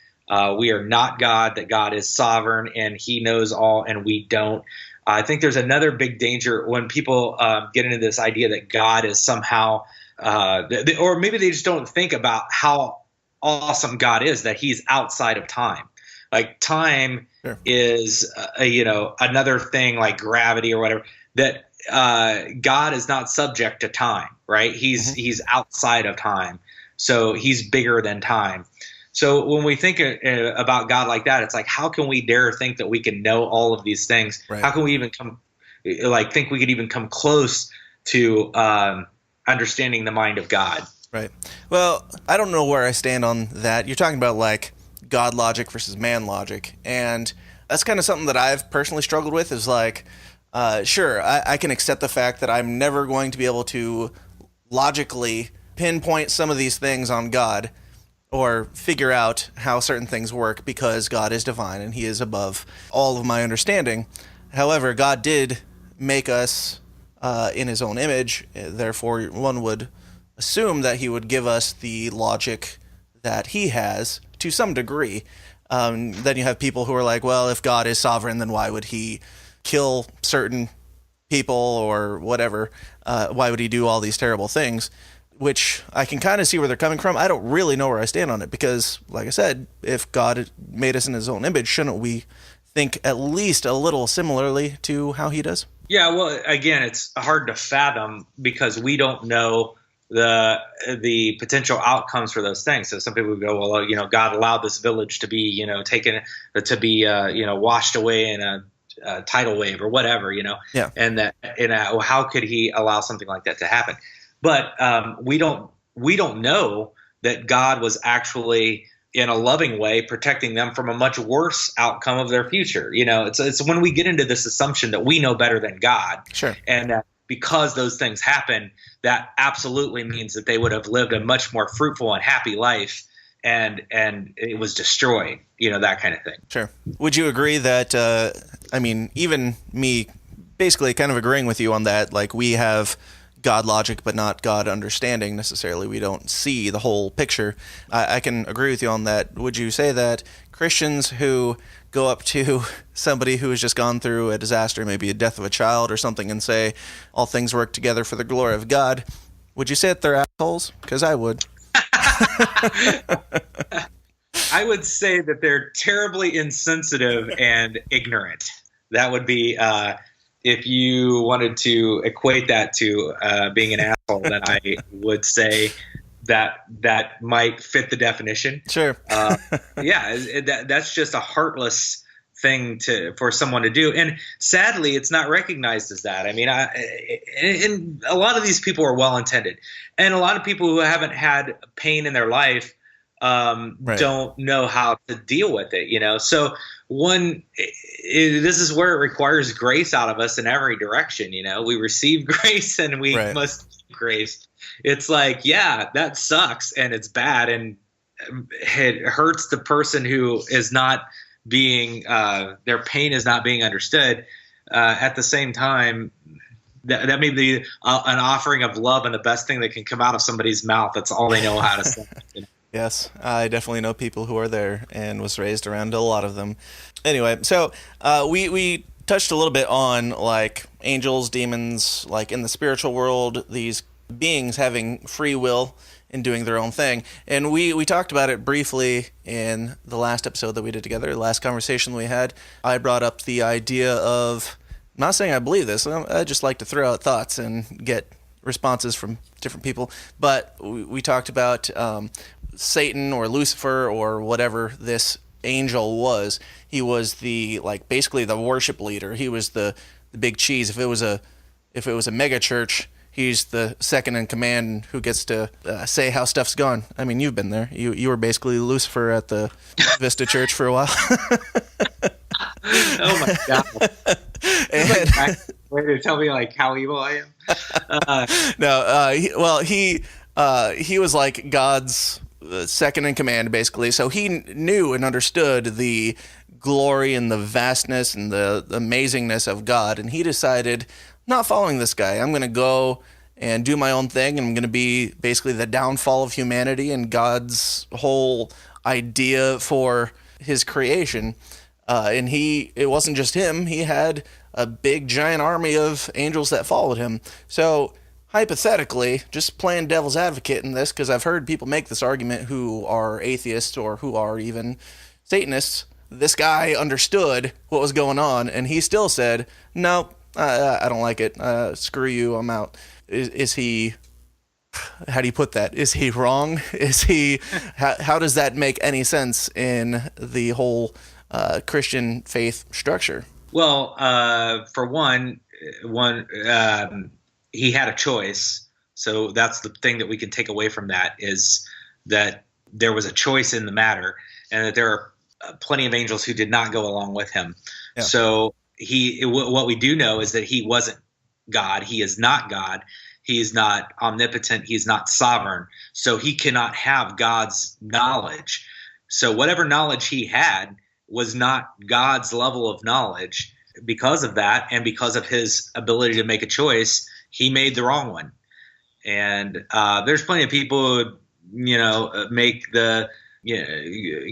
S3: we are not God, that God is sovereign and he knows all and we don't. I think there's another big danger when people get into this idea that God is somehow, or maybe they just don't think about how awesome God is, that he's outside of time. Like time is, another thing like gravity or whatever, that God is not subject to time, right? He's outside of time. So he's bigger than time. So when we think about God like that, it's like, how can we dare think that we can know all of these things?
S1: Right.
S3: How can we even think we could even come close to understanding the mind of God?
S1: Right. Well, I don't know where I stand on that. You're talking about like God logic versus man logic, and that's kind of something that I've personally struggled with. Is like, sure, I can accept the fact that I'm never going to be able to logically pinpoint some of these things on God, or figure out how certain things work, because God is divine and he is above all of my understanding. However, God did make us in his own image. Therefore, one would assume that he would give us the logic that he has to some degree. Then you have people who are like, well, if God is sovereign, then why would he kill certain people or whatever? Why would he do all these terrible things? Which I can kind of see where they're coming from. I don't really know where I stand on it because, like I said, if God made us in his own image, shouldn't we think at least a little similarly to how he does?
S3: Yeah, well, again, it's hard to fathom because we don't know the potential outcomes for those things. So some people would go, well, God allowed this village to be, taken to be, washed away in a tidal wave or whatever,
S1: Yeah.
S3: and how could he allow something like that to happen? But we don't know that God was actually, in a loving way, protecting them from a much worse outcome of their future. It's when we get into this assumption that we know better than God,
S1: Sure,
S3: and that because those things happen, that absolutely means that they would have lived a much more fruitful and happy life, and it was destroyed. That kind of thing.
S1: sure. Would you agree that? Even me, basically, kind of agreeing with you on that. Like, we have God logic, but not God understanding necessarily. We don't see the whole picture. I can agree with you on that. Would you say that Christians who go up to somebody who has just gone through a disaster, maybe a death of a child or something, and say, all things work together for the glory of God, would you say that they're assholes? Because I would.
S3: I would say that they're terribly insensitive and ignorant. That would be if you wanted to equate that to being an asshole, then I would say that might fit the definition.
S1: Sure.
S3: That's just a heartless thing for someone to do, and sadly, it's not recognized as that. I mean, and a lot of these people are well intended, and a lot of people who haven't had pain in their life
S1: Right.
S3: don't know how to deal with it. So this is where it requires grace out of us in every direction. We receive grace and we
S1: Right.
S3: must give grace. It's like, yeah, that sucks and it's bad and it hurts the person who is not being their pain is not being understood. At the same time, that may be an offering of love, and the best thing that can come out of somebody's mouth. That's all they know how to say.
S1: Yes, I definitely know people who are there and was raised around a lot of them. Anyway, so we touched a little bit on like angels, demons, like in the spiritual world, these beings having free will and doing their own thing. And we talked about it briefly in the last episode that we did together, the last conversation we had. I brought up the idea of, I'm not saying I believe this, I just like to throw out thoughts and get responses from different people. But we talked about Satan or Lucifer or whatever this angel was. He was basically the worship leader. He was the big cheese. If it was a mega church, he's the second in command who gets to say how stuff's gone. I mean, you've been there. You were basically Lucifer at the Vista Church for a while.
S3: Oh my God. And, way to tell me like how evil I am.
S1: He was like God's second in command, basically. So he knew and understood the glory and the vastness and the amazingness of God. And he decided, not following this guy. I'm going to go and do my own thing. And I'm going to be basically the downfall of humanity and God's whole idea for his creation. And it wasn't just him. He had a big giant army of angels that followed him. So hypothetically, just playing devil's advocate in this, because I've heard people make this argument who are atheists or who are even Satanists, this guy understood what was going on, and he still said, no, I don't like it. Screw you, I'm out. Is he how do you put that? Is he wrong? Is he? How does that make any sense in the whole Christian faith structure?
S3: Well, for one, he had a choice. So that's the thing that we can take away from that, is that there was a choice in the matter, and that there are plenty of angels who did not go along with him. Yeah. So what we do know is that he wasn't God. He is not God. He is not omnipotent. He is not sovereign. So he cannot have God's knowledge. So whatever knowledge he had was not God's level of knowledge. Because of that, and because of his ability to make a choice, he made the wrong one. And there's plenty of people who,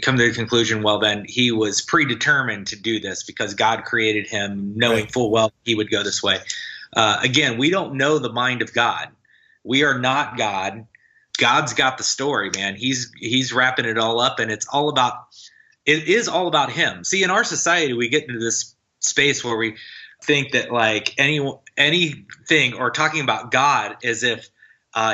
S3: come to the conclusion, well, then he was predetermined to do this because God created him knowing full well he would go this way. Again, we don't know the mind of God. We are not God. God's got the story, man. He's wrapping it all up, and it is all about him. See, in our society, we get into this space where we think that like anything or talking about God as if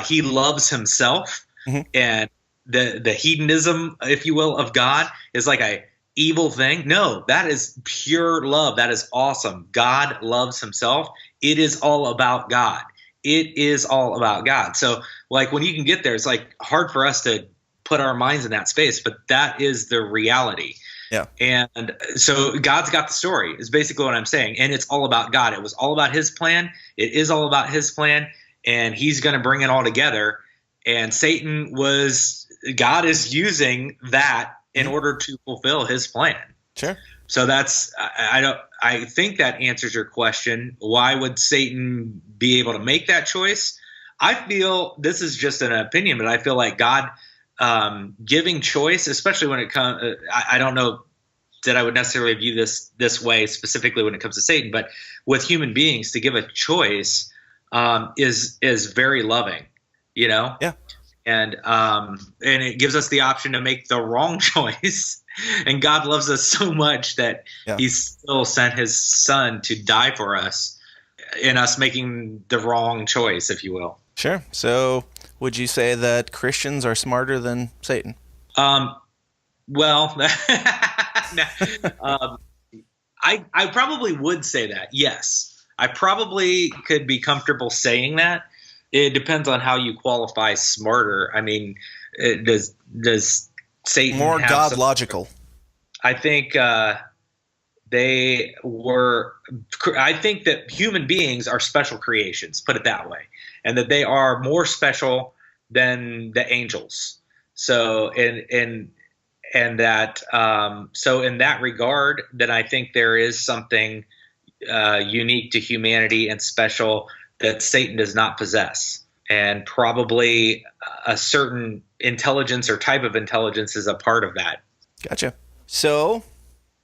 S3: he loves himself, and the hedonism, if you will, of God is like a evil thing. No, that is pure love. That is awesome. God loves himself. It is all about God. It is all about God. So like when you can get there, it's like hard for us to put our minds in that space, but that is the reality. Yeah. And so God's got the story is basically what I'm saying. And it's all about God. It was all about his plan. It is all about his plan, and he's going to bring it all together. And God is using that in order to fulfill his plan. Sure. So I think that answers your question. Why would Satan be able to make that choice? I feel, this is just an opinion, but I feel like God giving choice, especially when it comes, I don't know that I would necessarily view this way specifically when it comes to Satan, but with human beings, to give a choice is very loving, Yeah. And it gives us the option to make the wrong choice. And God loves us so much that he still sent his son to die for us in us making the wrong choice, if you will.
S1: Sure. So would you say that Christians are smarter than Satan?
S3: Well, I probably would say that. Yes, I probably could be comfortable saying that. It depends on how you qualify smarter. I mean, does Satan
S1: more God logical?
S3: I think they were. I think that human beings are special creations. Put it that way, and that they are more special than the angels. So in that regard, then I think there is something unique to humanity and special that Satan does not possess, and probably a certain intelligence or type of intelligence is a part of that.
S1: Gotcha. So,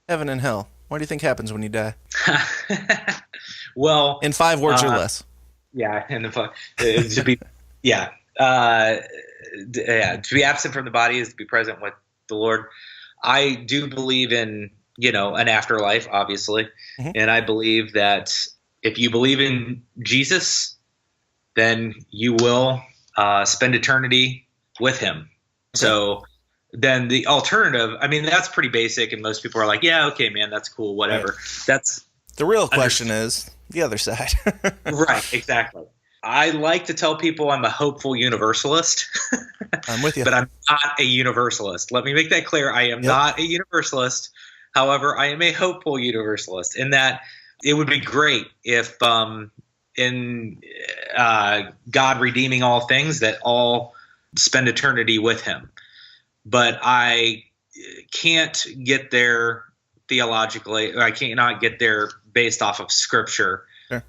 S1: heaven and hell. What do you think happens when you die?
S3: Well,
S1: in 5 words or less.
S3: Yeah, to be absent from the body is to be present with the Lord. I do believe in an afterlife, obviously, and I believe that if you believe in Jesus, then you will spend eternity with him. Okay. So then the alternative, I mean, that's pretty basic, and most people are like, yeah, okay, man, that's cool, whatever. Right. That's
S1: the real question is the other side.
S3: Right, exactly. I like to tell people I'm a hopeful universalist.
S1: I'm with you.
S3: But I'm not a universalist. Let me make that clear. I am not a universalist. However, I am a hopeful universalist in that it would be great if in God redeeming all things that all spend eternity with him. But I can't get there theologically. Or I cannot get there based off of Scripture. Sure.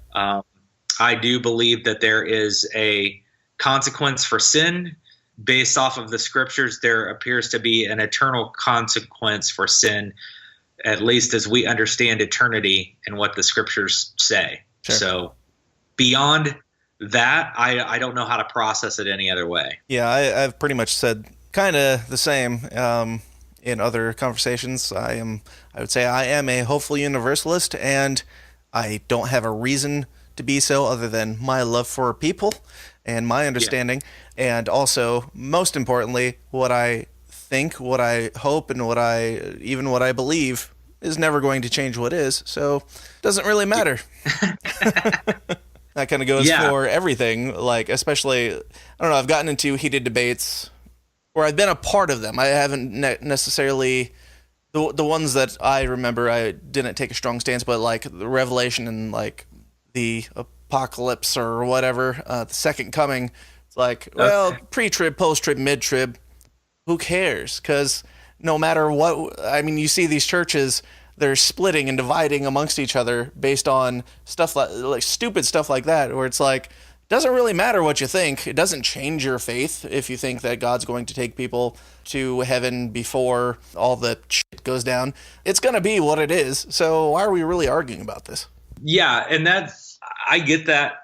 S3: I do believe that there is a consequence for sin. Based off of the Scriptures, there appears to be an eternal consequence for sin, at least as we understand eternity and what the Scriptures say. Sure. So beyond that, I don't know how to process it any other way.
S1: Yeah, I've pretty much said kind of the same in other conversations. I would say I am a hopeful universalist, and I don't have a reason to be so other than my love for people and my understanding, and also, most importantly, what I think, what I hope, and what I believe is never going to change what is, so it doesn't really matter. That kind of goes for everything, like, especially, I don't know, I've gotten into heated debates, or I've been a part of them. I haven't necessarily, the ones that I remember, I didn't take a strong stance, but like the Revelation and like the apocalypse or whatever, the second coming, it's like, well, pre-trib, post-trib, mid-trib, who cares? Because no matter what, I mean, you see these churches, they're splitting and dividing amongst each other based on stuff like stupid stuff like that, where it's like, it doesn't really matter what you think. It doesn't change your faith if you think that God's going to take people to heaven before all the shit goes down. It's going to be what it is. So why are we really arguing about this?
S3: Yeah, and I get that.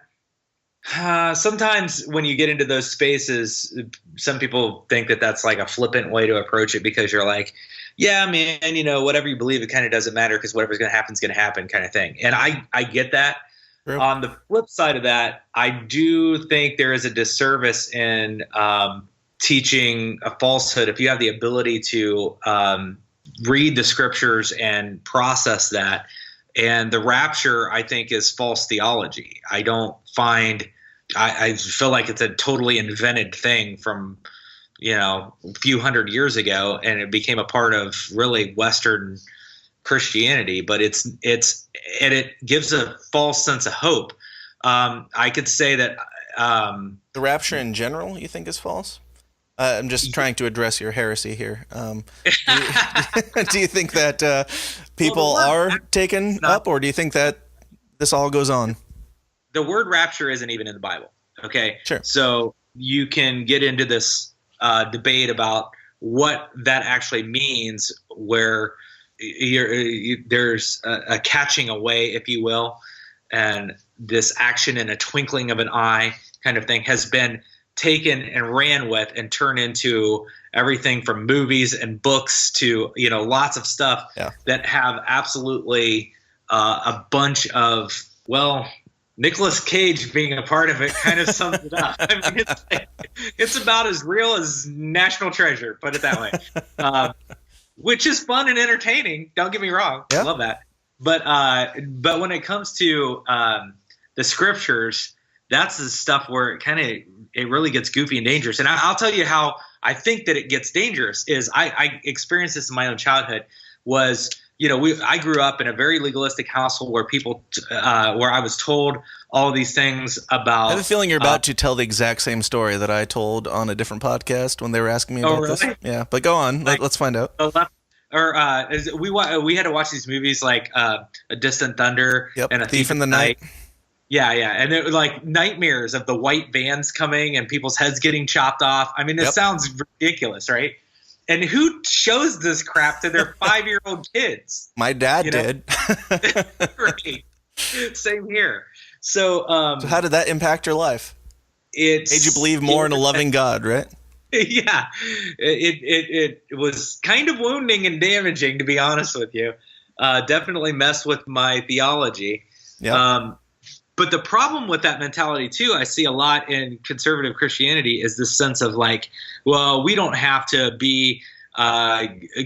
S3: Sometimes when you get into those spaces, some people think that that's like a flippant way to approach it, because you're like, yeah, man, whatever you believe, it kind of doesn't matter because whatever's going to happen is going to happen, kind of thing. And I get that. True. On the flip side of that, I do think there is a disservice in teaching a falsehood if you have the ability to read the scriptures and process that. And the rapture, I think, is false theology. I feel like it's a totally invented thing from a few hundred years ago, and it became a part of really Western Christianity, but it gives a false sense of hope. I could say that
S1: the rapture in general, you think, is false? I'm just trying to address your heresy here. Do you think that people are taken up, or do you think that this all goes on?
S3: The word rapture isn't even in the Bible. Okay,
S1: sure.
S3: So you can get into this debate about what that actually means, where there's a catching away, if you will, and this action in a twinkling of an eye kind of thing has been taken and ran with and turned into everything from movies and books to lots of stuff that have absolutely a bunch of, well, Nicolas Cage being a part of it kind of sums it up. I mean, it's about as real as National Treasure, put it that way. Which is fun and entertaining. Don't get me wrong. I love that. But when it comes to the scriptures, that's the stuff where it really gets goofy and dangerous. And I'll tell you how I think that it gets dangerous is I experienced this in my own childhood. Was I grew up in a very legalistic household where where I was told all of these things about. I have
S1: a feeling you're about to tell the exact same story that I told on a different podcast when they were asking me about this. Yeah, but go on. Let's find out.
S3: We had to watch these movies like A Distant Thunder and A
S1: Thief in the Night.
S3: Yeah, and it was like nightmares of the white vans coming and people's heads getting chopped off. I mean, it sounds ridiculous, right? And who shows this crap to their 5-year-old kids?
S1: My dad did.
S3: Right. Same here. So
S1: how did that impact your life? It made you believe more in a loving God, right?
S3: Yeah. It was kind of wounding and damaging, to be honest with you. Definitely messed with my theology.
S1: Yeah.
S3: But the problem with that mentality, too, I see a lot in conservative Christianity is this sense of like, well, we don't have to be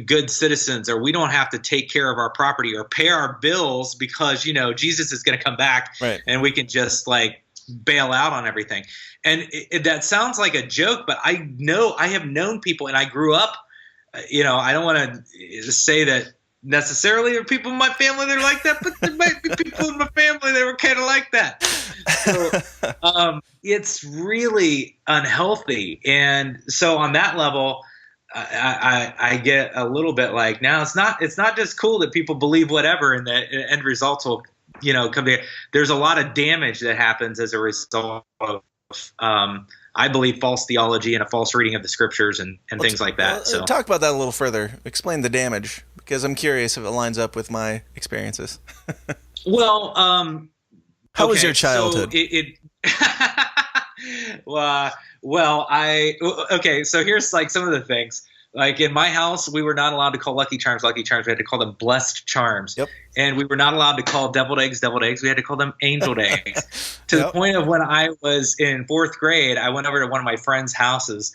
S3: good citizens, or we don't have to take care of our property or pay our bills because, Jesus is going to come back and we can just like bail out on everything. And that sounds like a joke, but I have known people, and I grew up, I don't want to say that necessarily there are people in my family that are like that, but there might be people in my family that were kind of like that. So it's really unhealthy. And so on that level, I get a little bit like, now it's not just cool that people believe whatever and the end results will, come there. There's a lot of damage that happens as a result of, I believe, false theology and a false reading of the scriptures and things like that. So
S1: talk about that a little further. Explain the damage, because I'm curious if it lines up with my experiences.
S3: Well,
S1: how was your childhood?
S3: So here's like some of the things. Like in my house, we were not allowed to call Lucky Charms Lucky Charms. We had to call them Blessed Charms.
S1: Yep.
S3: And we were not allowed to call deviled eggs deviled eggs. We had to call them angeled eggs. To
S1: Yep.
S3: the point of when I was in 4th grade, I went over to one of my friends' houses,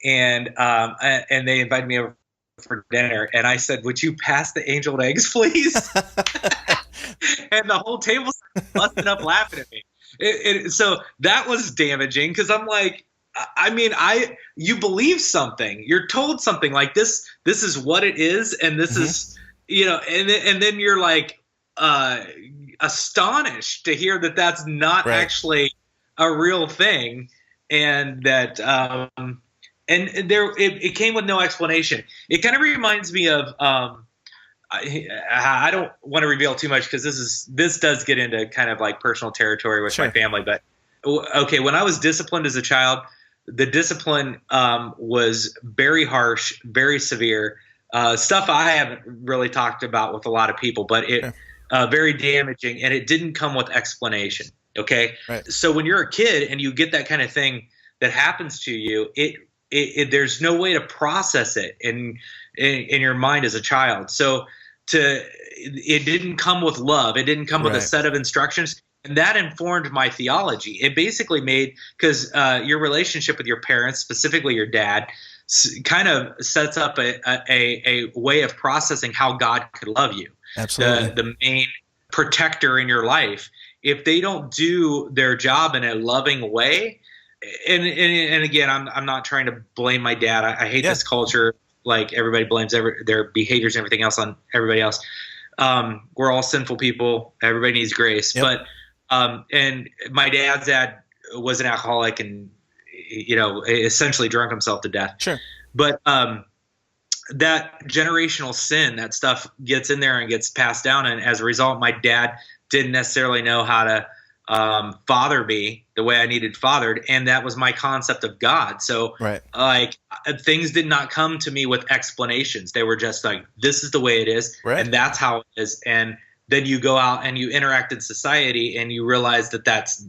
S3: and they invited me over for dinner. And I said, "Would you pass the angeled eggs, please?" And the whole table started busting up laughing at me. So that was damaging because I'm like, I mean, you believe something, you're told something like this is what it is, and this is, and then you're like astonished to hear that that's not actually a real thing, and that it came with no explanation. It kind of reminds me of I don't want to reveal too much because this does get into kind of like personal territory with my family. But okay, when I was disciplined as a child, the discipline was very harsh, very severe, stuff I haven't really talked about with a lot of people, but it very damaging, and it didn't come with explanation. Okay, so when you're a kid and you get that kind of thing that happens to you, there's no way to process it in your mind as a child. So it didn't come with love. It didn't come with a set of instructions. And that informed my theology. It basically made, because your relationship with your parents, specifically your dad, kind of sets up a way of processing how God could love you.
S1: Absolutely.
S3: The main protector in your life. If they don't do their job in a loving way, and again, I'm not trying to blame my dad. I hate this culture. Like everybody blames their behaviors and everything else on everybody else. We're all sinful people. Everybody needs grace. But and my dad's dad was an alcoholic and essentially drunk himself to death. Sure. But that generational sin, that stuff gets in there and gets passed down, and as a result, my dad didn't necessarily know how to father me the way I needed fathered, and that was my concept of God. So like things did not come to me with explanations. They were just like, this is the way it is, and that's how it is. And then you go out and you interact in society and you realize that that's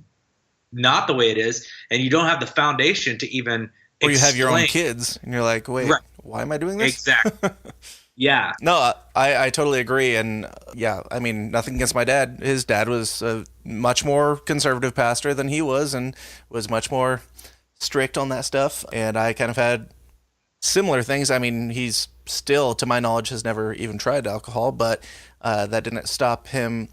S3: not the way it is, and you don't have the foundation to even
S1: or you have your own kids and you're like, wait, why am I doing this?
S3: Exactly. Yeah.
S1: No, I totally agree. And yeah, I mean, nothing against my dad. His dad was a much more conservative pastor than he was, and was much more strict on that stuff. And I kind of had similar things. I mean, he's still, to my knowledge, has never even tried alcohol, but that didn't stop him.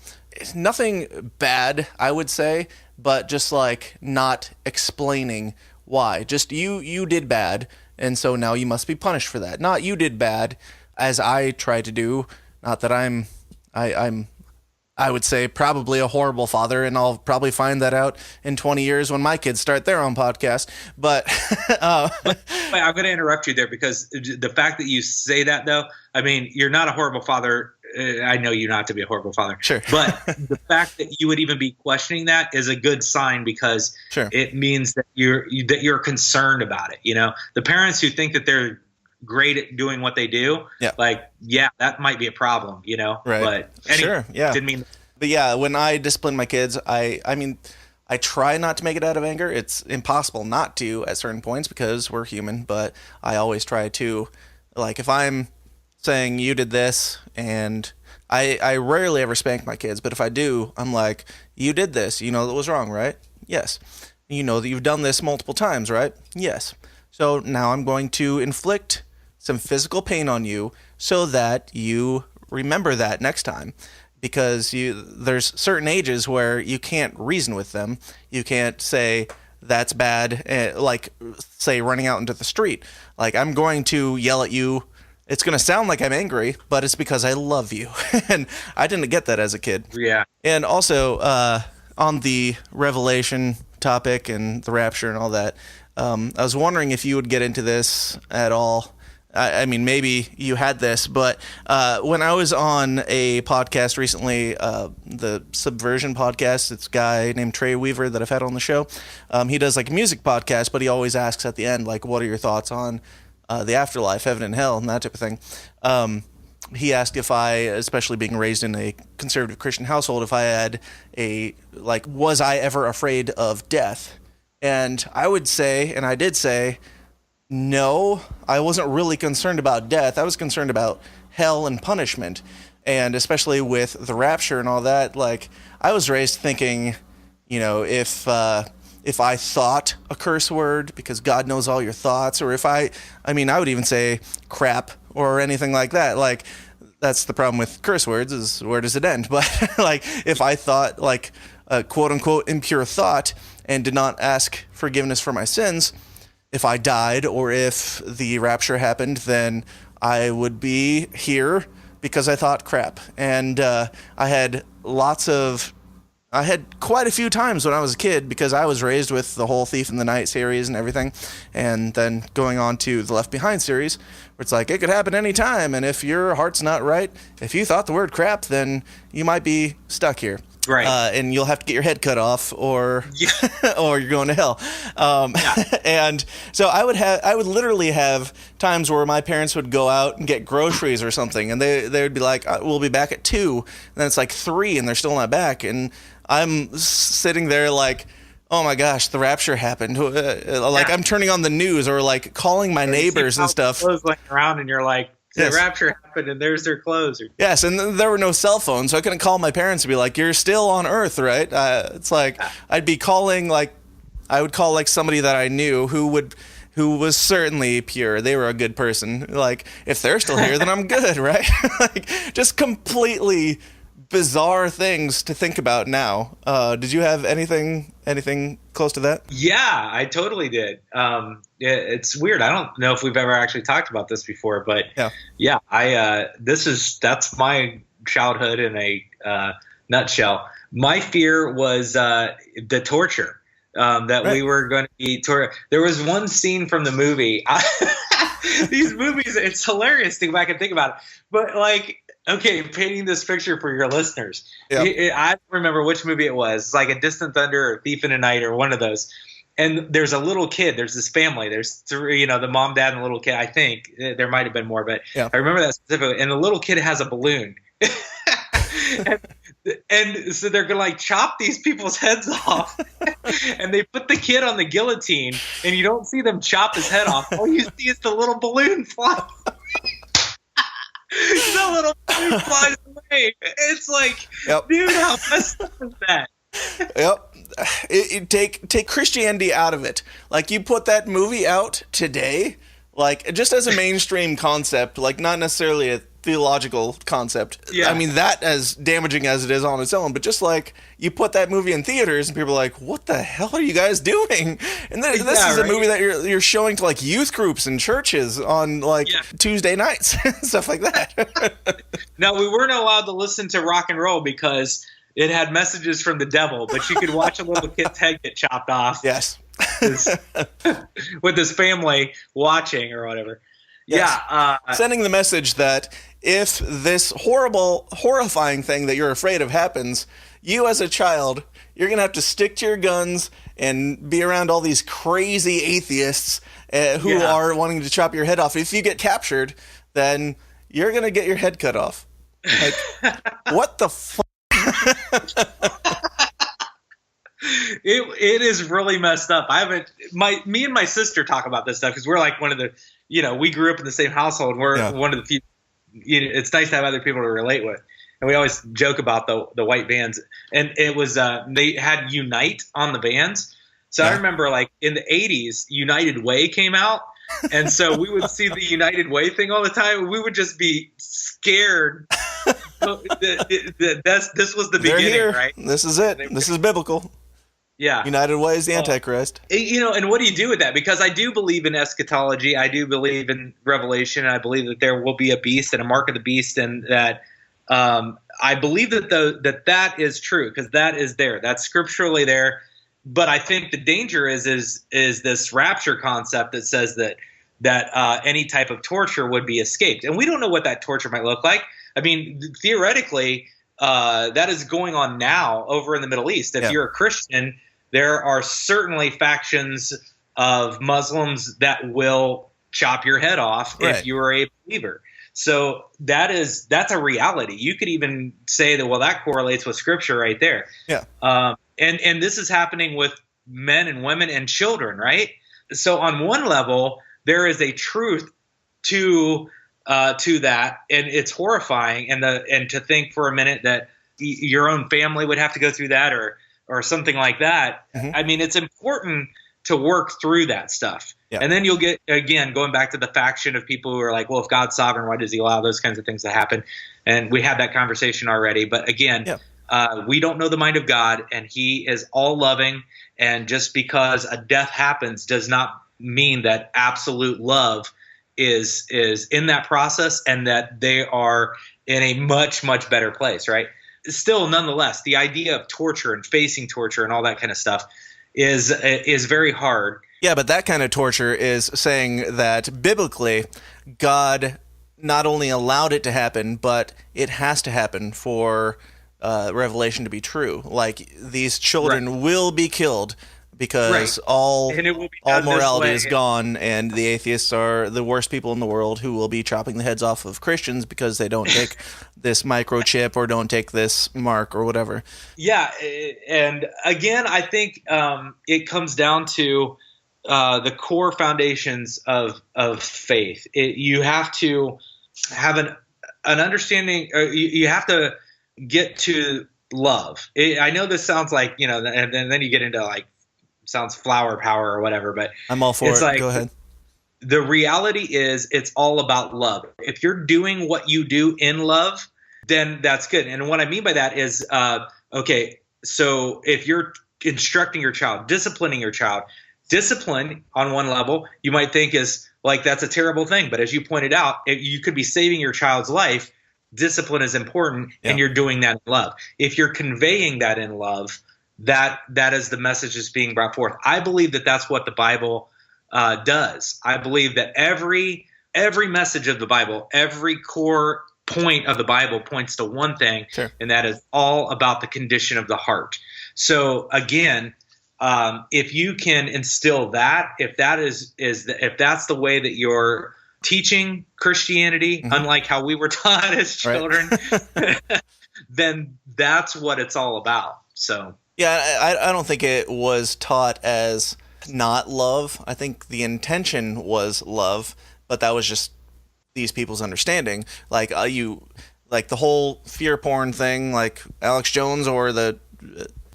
S1: Nothing bad, I would say, but just like not explaining why. Just you did bad, and so now you must be punished for that. Not you did bad, as I try to do. Not that I'm I would say probably a horrible father, and I'll probably find that out in 20 years when my kids start their own podcast. But
S3: I'm going to interrupt you there, because the fact that you say that, though, I mean, you're not a horrible father. I know you not to be a horrible father.
S1: Sure.
S3: But the fact that you would even be questioning that is a good sign, because it means that you're concerned about it. You know, the parents who think that they're great at doing what they do, that might be a problem, you know. But anyway, didn't mean.
S1: But yeah, when I discipline my kids, I mean, I try not to make it out of anger. It's impossible not to at certain points because we're human, but I always try to, like, if I'm saying you did this, and I rarely ever spank my kids, but if I do, I'm like, you did this, you know that was wrong, right? Yes. You know that you've done this multiple times, right? Yes. So now I'm going to inflict some physical pain on you so that you remember that next time, because there's certain ages where you can't reason with them. You can't say that's bad, like say running out into the street. Like, I'm going to yell at you. It's going to sound like I'm angry, but it's because I love you. And I didn't get that as a kid.
S3: Yeah.
S1: And also on the Revelation topic and the rapture and all that, I was wondering if you would get into this at all. I mean, maybe you had this, but when I was on a podcast recently, the Subversion podcast, it's a guy named Trey Weaver that I've had on the show. He does like a music podcast, but he always asks at the end, like, what are your thoughts on the afterlife, heaven and hell, and that type of thing. He asked if I, especially being raised in a conservative Christian household, if I had was I ever afraid of death? And I would say, and I did say, No, I wasn't really concerned about death. I was concerned about hell and punishment. And especially with the rapture and all that, like, I was raised thinking, if I thought a curse word, because God knows all your thoughts, or if I would even say crap or anything like that. Like, that's the problem with curse words, is where does it end? But like, if I thought like a quote unquote impure thought and did not ask forgiveness for my sins, if I died or if the rapture happened, then I would be here because I thought crap. And I had quite a few times when I was a kid, because I was raised with the whole Thief in the Night series and everything, and then going on to the Left Behind series, where it's like, it could happen any time, and if your heart's not right, if you thought the word crap, then you might be stuck here.
S3: Right.
S1: And you'll have to get your head cut off, or
S3: Yeah.
S1: or you're going to hell. And so I would literally have times where my parents would go out and get groceries or something, and they would be like, we'll be back at 2, and then it's like 3, and they're still not back, and I'm sitting there like, oh my gosh, the rapture happened. Like, I'm turning on the news or like calling my neighbors and stuff.
S3: Clothes laying around, and you're like, the rapture happened, and there's their clothes.
S1: Yes, and there were no cell phones, so I couldn't call my parents and be like, you're still on Earth, right? It's like, I'd be calling, like, I would call like somebody that I knew who was certainly pure. They were a good person. Like, if they're still here, then I'm good, right? Like, just completely bizarre things to think about now. Did you have anything close to that?
S3: Yeah, I totally did. It's weird. I don't know if we've ever actually talked about this before, but yeah, that's my childhood in a nutshell. My fear was the torture, that we were going to be tortured. There was one scene from the movie. These movies, it's hilarious to go back and think about it. But like, okay, painting this picture for your listeners. Yep. I don't remember which movie it was. It's like A Distant Thunder or Thief in the Night or one of those. And there's a little kid. There's this family. There's 3, the mom, dad, and the little kid. I think there might have been more, but I remember that specifically. And the little kid has a balloon. and so they're going to like chop these people's heads off. And they put the kid on the guillotine, and you don't see them chop his head off. All you see is the little balloon fly. The little balloon flies away. It's like, dude, how messed up is that?
S1: Yep. Take Christianity out of it. Like, you put that movie out today, like, just as a mainstream concept, like, not necessarily a theological concept.
S3: Yeah.
S1: I mean, that as damaging as it is on its own, but just like, you put that movie in theaters and people are like, what the hell are you guys doing? And this is a movie that you're showing to like youth groups and churches on like Tuesday nights and stuff like that.
S3: Now, we weren't allowed to listen to rock and roll because it had messages from the devil, but you could watch a little kid's head get chopped off.
S1: Yes.
S3: With his family watching or whatever.
S1: Yes.
S3: Yeah.
S1: Sending the message that if this horrifying thing that you're afraid of happens, you as a child, you're going to have to stick to your guns and be around all these crazy atheists who are wanting to chop your head off. If you get captured, then you're going to get your head cut off. Like, what the fuck?
S3: It is really messed up. Me and my sister talk about this stuff because we're like one of the, we grew up in the same household. We're one of the few, it's nice to have other people to relate with. And we always joke about the white vans. And it was, they had Unite on the vans. So I remember like in the 80s, United Way came out. And so we would see the United Way thing all the time. We would just be scared. This was the beginning, right?
S1: This is it. This is biblical.
S3: Yeah.
S1: United Way is the Antichrist.
S3: And what do you do with that? Because I do believe in eschatology. I do believe in Revelation. I believe that there will be a beast and a mark of the beast, and that I believe that that is true because that is there. That's scripturally there. But I think the danger is this rapture concept that says that any type of torture would be escaped. And we don't know what that torture might look like. I mean, theoretically, that is going on now over in the Middle East. If you're a Christian, there are certainly factions of Muslims that will chop your head off if you are a believer. So that's a reality. You could even say that, well, that correlates with Scripture right there. Yeah. And this is happening with men and women and children, right? So on one level, there is a truth to that, and it's horrifying. And to think for a minute that your own family would have to go through that, or something like that.
S1: Mm-hmm.
S3: I mean, it's important to work through that stuff.
S1: Yeah.
S3: And then you'll get, again, going back to the faction of people who are like, well, if God's sovereign, why does he allow those kinds of things to happen? And we had that conversation already. But again, we don't know the mind of God, and he is all loving. And just because a death happens does not mean that absolute love is in that process and that they are in a much, much better place, right? Still, nonetheless, the idea of torture and facing torture and all that kind of stuff is very hard.
S1: Yeah, but that kind of torture is saying that biblically, God not only allowed it to happen, but it has to happen for Revelation to be true. Like, these children will be killed because all morality is gone, and the atheists are the worst people in the world who will be chopping the heads off of Christians because they don't take this microchip or don't take this mark or whatever. Yeah,
S3: and again, I think it comes down to the core foundations of faith. You have to have an understanding. You have to get to love. I know this sounds like, and then you get into like, sounds flower power or whatever, but
S1: I'm all for it.
S3: Like,
S1: go ahead.
S3: The reality is it's all about love. If you're doing what you do in love, then that's good. And what I mean by that is, okay, so if you're instructing your child, disciplining your child, discipline on one level, you might think is like, that's a terrible thing. But as you pointed out, you could be saving your child's life. Discipline is important, and you're doing that in love. If you're conveying that in love, that is the message that's being brought forth. I believe that that's what the Bible does. I believe that every message of the Bible, every core point of the Bible points to one thing, and that is all about the condition of the heart. So again, if you can instill that, if that's the way that you're teaching Christianity, unlike how we were taught as children, then that's what it's all about. So.
S1: Yeah, I don't think it was taught as not love. I think the intention was love, but that was just these people's understanding. Like like the whole fear porn thing, like Alex Jones or the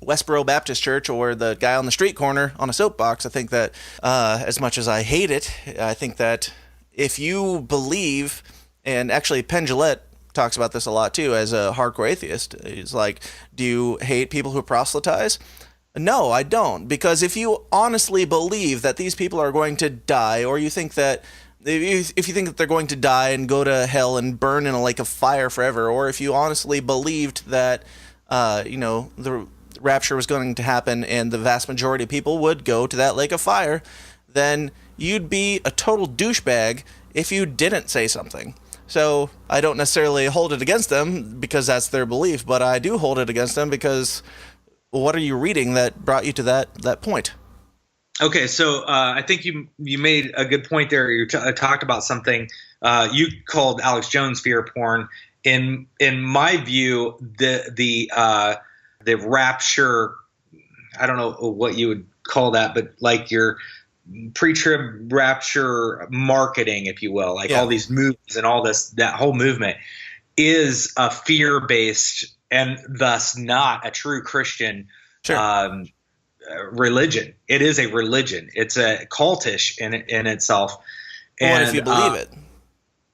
S1: Westboro Baptist Church or the guy on the street corner on a soapbox. I think that as much as I hate it, I think that if you believe, and actually Penn Jillette talks about this a lot too as a hardcore atheist. He's like, do you hate people who proselytize? No, I don't. Because if you honestly believe that these people are going to die, or you think that if you think that they're going to die and go to hell and burn in a lake of fire forever, or if you honestly believed that the rapture was going to happen and the vast majority of people would go to that lake of fire, then you'd be a total douchebag if you didn't say something. So I don't necessarily hold it against them because that's their belief, but I do hold it against them because what are you reading that brought you to that point?
S3: Okay, so I think you made a good point there. You talked about something you called Alex Jones fear porn. In my view, the rapture, I don't know what you would call that, but like your pre-trib rapture marketing, if you will, like all these movies and all that whole movement is a fear-based and thus not a true Christian religion. It is a religion. It's a cultish in itself.
S1: And if you believe it.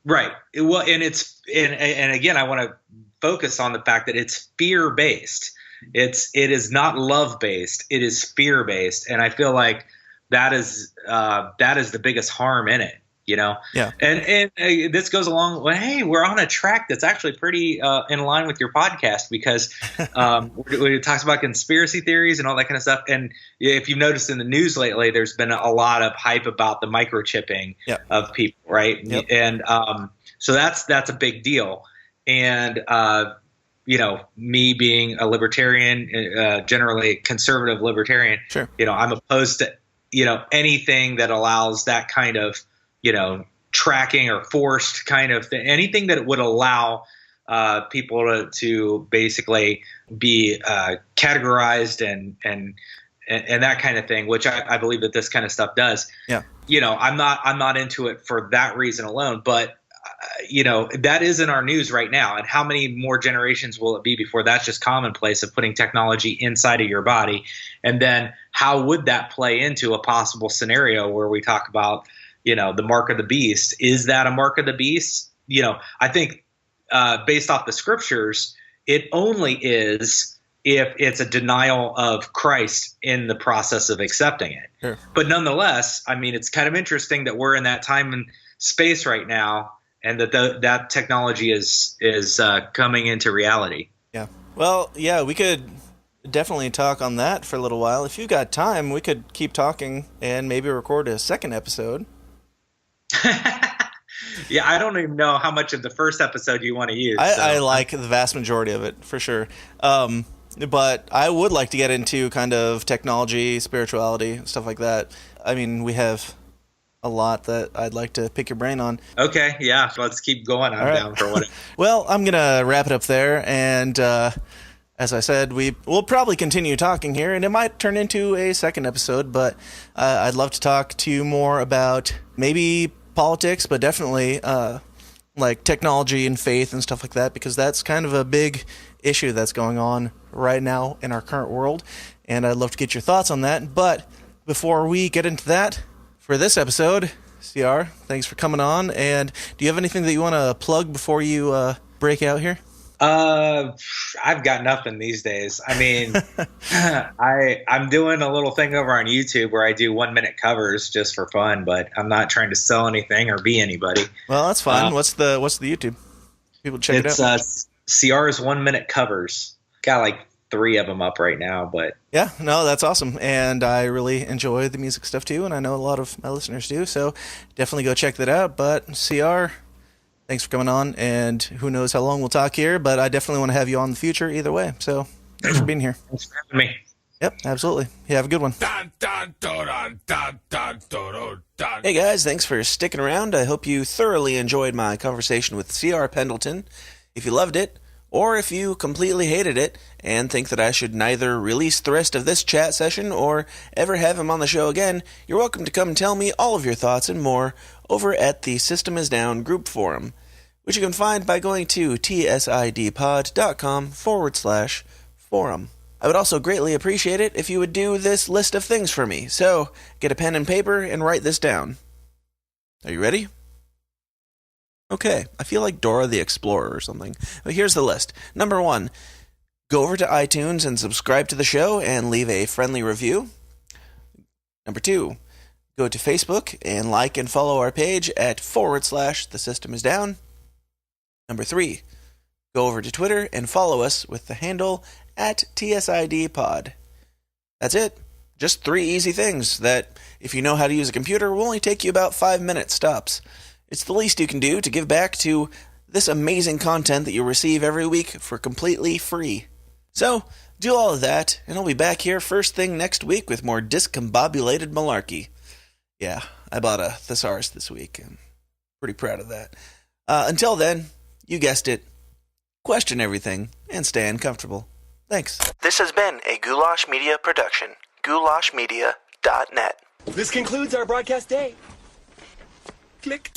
S3: Right. And again, I want to focus on the fact that it's fear-based. It is not love-based. It is fear-based. And I feel like that is the biggest harm in it, Yeah. And this goes along. Well, hey, we're on a track that's actually pretty in line with your podcast because it talks about conspiracy theories and all that kind of stuff. And if you've noticed in the news lately, there's been a lot of hype about the microchipping of people, right?
S1: Yep.
S3: And so that's a big deal. And me being a libertarian, generally conservative libertarian, I'm opposed to anything that allows that kind of, tracking or forced kind of thing, anything that would allow people to basically be categorized and that kind of thing, which I believe that this kind of stuff does.
S1: Yeah.
S3: I'm not into it for that reason alone, but that is in our news right now. And how many more generations will it be before that's just commonplace of putting technology inside of your body? And then how would that play into a possible scenario where we talk about, the mark of the beast? Is that a mark of the beast? I think based off the scriptures, it only is if it's a denial of Christ in the process of accepting it.
S1: Sure.
S3: But nonetheless, I mean, it's kind of interesting that we're in that time and space right now, and that technology is coming into reality.
S1: Yeah. Well, yeah, we could definitely talk on that for a little while. If you got time, we could keep talking and maybe record a second episode.
S3: Yeah, I don't even know how much of the first episode you want to use.
S1: I like the vast majority of it, for sure. But I would like to get into kind of technology, spirituality, stuff like that. I mean, we have a lot that I'd like to pick your brain on.
S3: Okay, yeah, let's keep going. I'm down for whatever.
S1: Well, I'm going to wrap it up there, and as I said, we'll probably continue talking here, and it might turn into a second episode, but I'd love to talk to you more about maybe politics, but definitely like technology and faith and stuff like that, because that's kind of a big issue that's going on right now in our current world, and I'd love to get your thoughts on that. But before we get into that, for this episode, CR, thanks for coming on, and do you have anything that you want to plug before you break out here?
S3: I've got nothing these days. I mean, I'm doing a little thing over on YouTube where I do 1-minute covers just for fun, but I'm not trying to sell anything or be anybody.
S1: Well, that's fine. What's the YouTube? People check it out.
S3: It's CR's 1-minute covers. Got like 3 of them up right now, but
S1: yeah, no, that's awesome. And I really enjoy the music stuff too. And I know a lot of my listeners do. So definitely go check that out. But CR, thanks for coming on, and who knows how long we'll talk here, but I definitely want to have you on in the future either way. So thanks for being here.
S3: Thanks for having me.
S1: Yep, absolutely. You have a good one. Hey guys, thanks for sticking around. I hope you thoroughly enjoyed my conversation with CR Pendleton. If you loved it, or if you completely hated it and think that I should neither release the rest of this chat session or ever have him on the show again, you're welcome to come tell me all of your thoughts and more over at the System Is Down group forum, which you can find by going to tsidpod.com/forum. I would also greatly appreciate it if you would do this list of things for me. So, get a pen and paper and write this down. Are you ready? Okay, I feel like Dora the Explorer or something. But here's the list. Number 1, go over to iTunes and subscribe to the show and leave a friendly review. Number 2, go to Facebook and like and follow our page at /The System Is Down. Number 3, go over to Twitter and follow us with the handle at TSIDpod. That's it. Just 3 easy things that, if you know how to use a computer, will only take you about 5 minutes tops. It's the least you can do to give back to this amazing content that you receive every week for completely free. So, do all of that, and I'll be back here first thing next week with more discombobulated malarkey. Yeah, I bought a thesaurus this week. I'm pretty proud of that. Until then, you guessed it, question everything, and stay uncomfortable. Thanks. This has been a Goulash Media production. goulashmedia.net.
S4: This concludes our broadcast day. Click.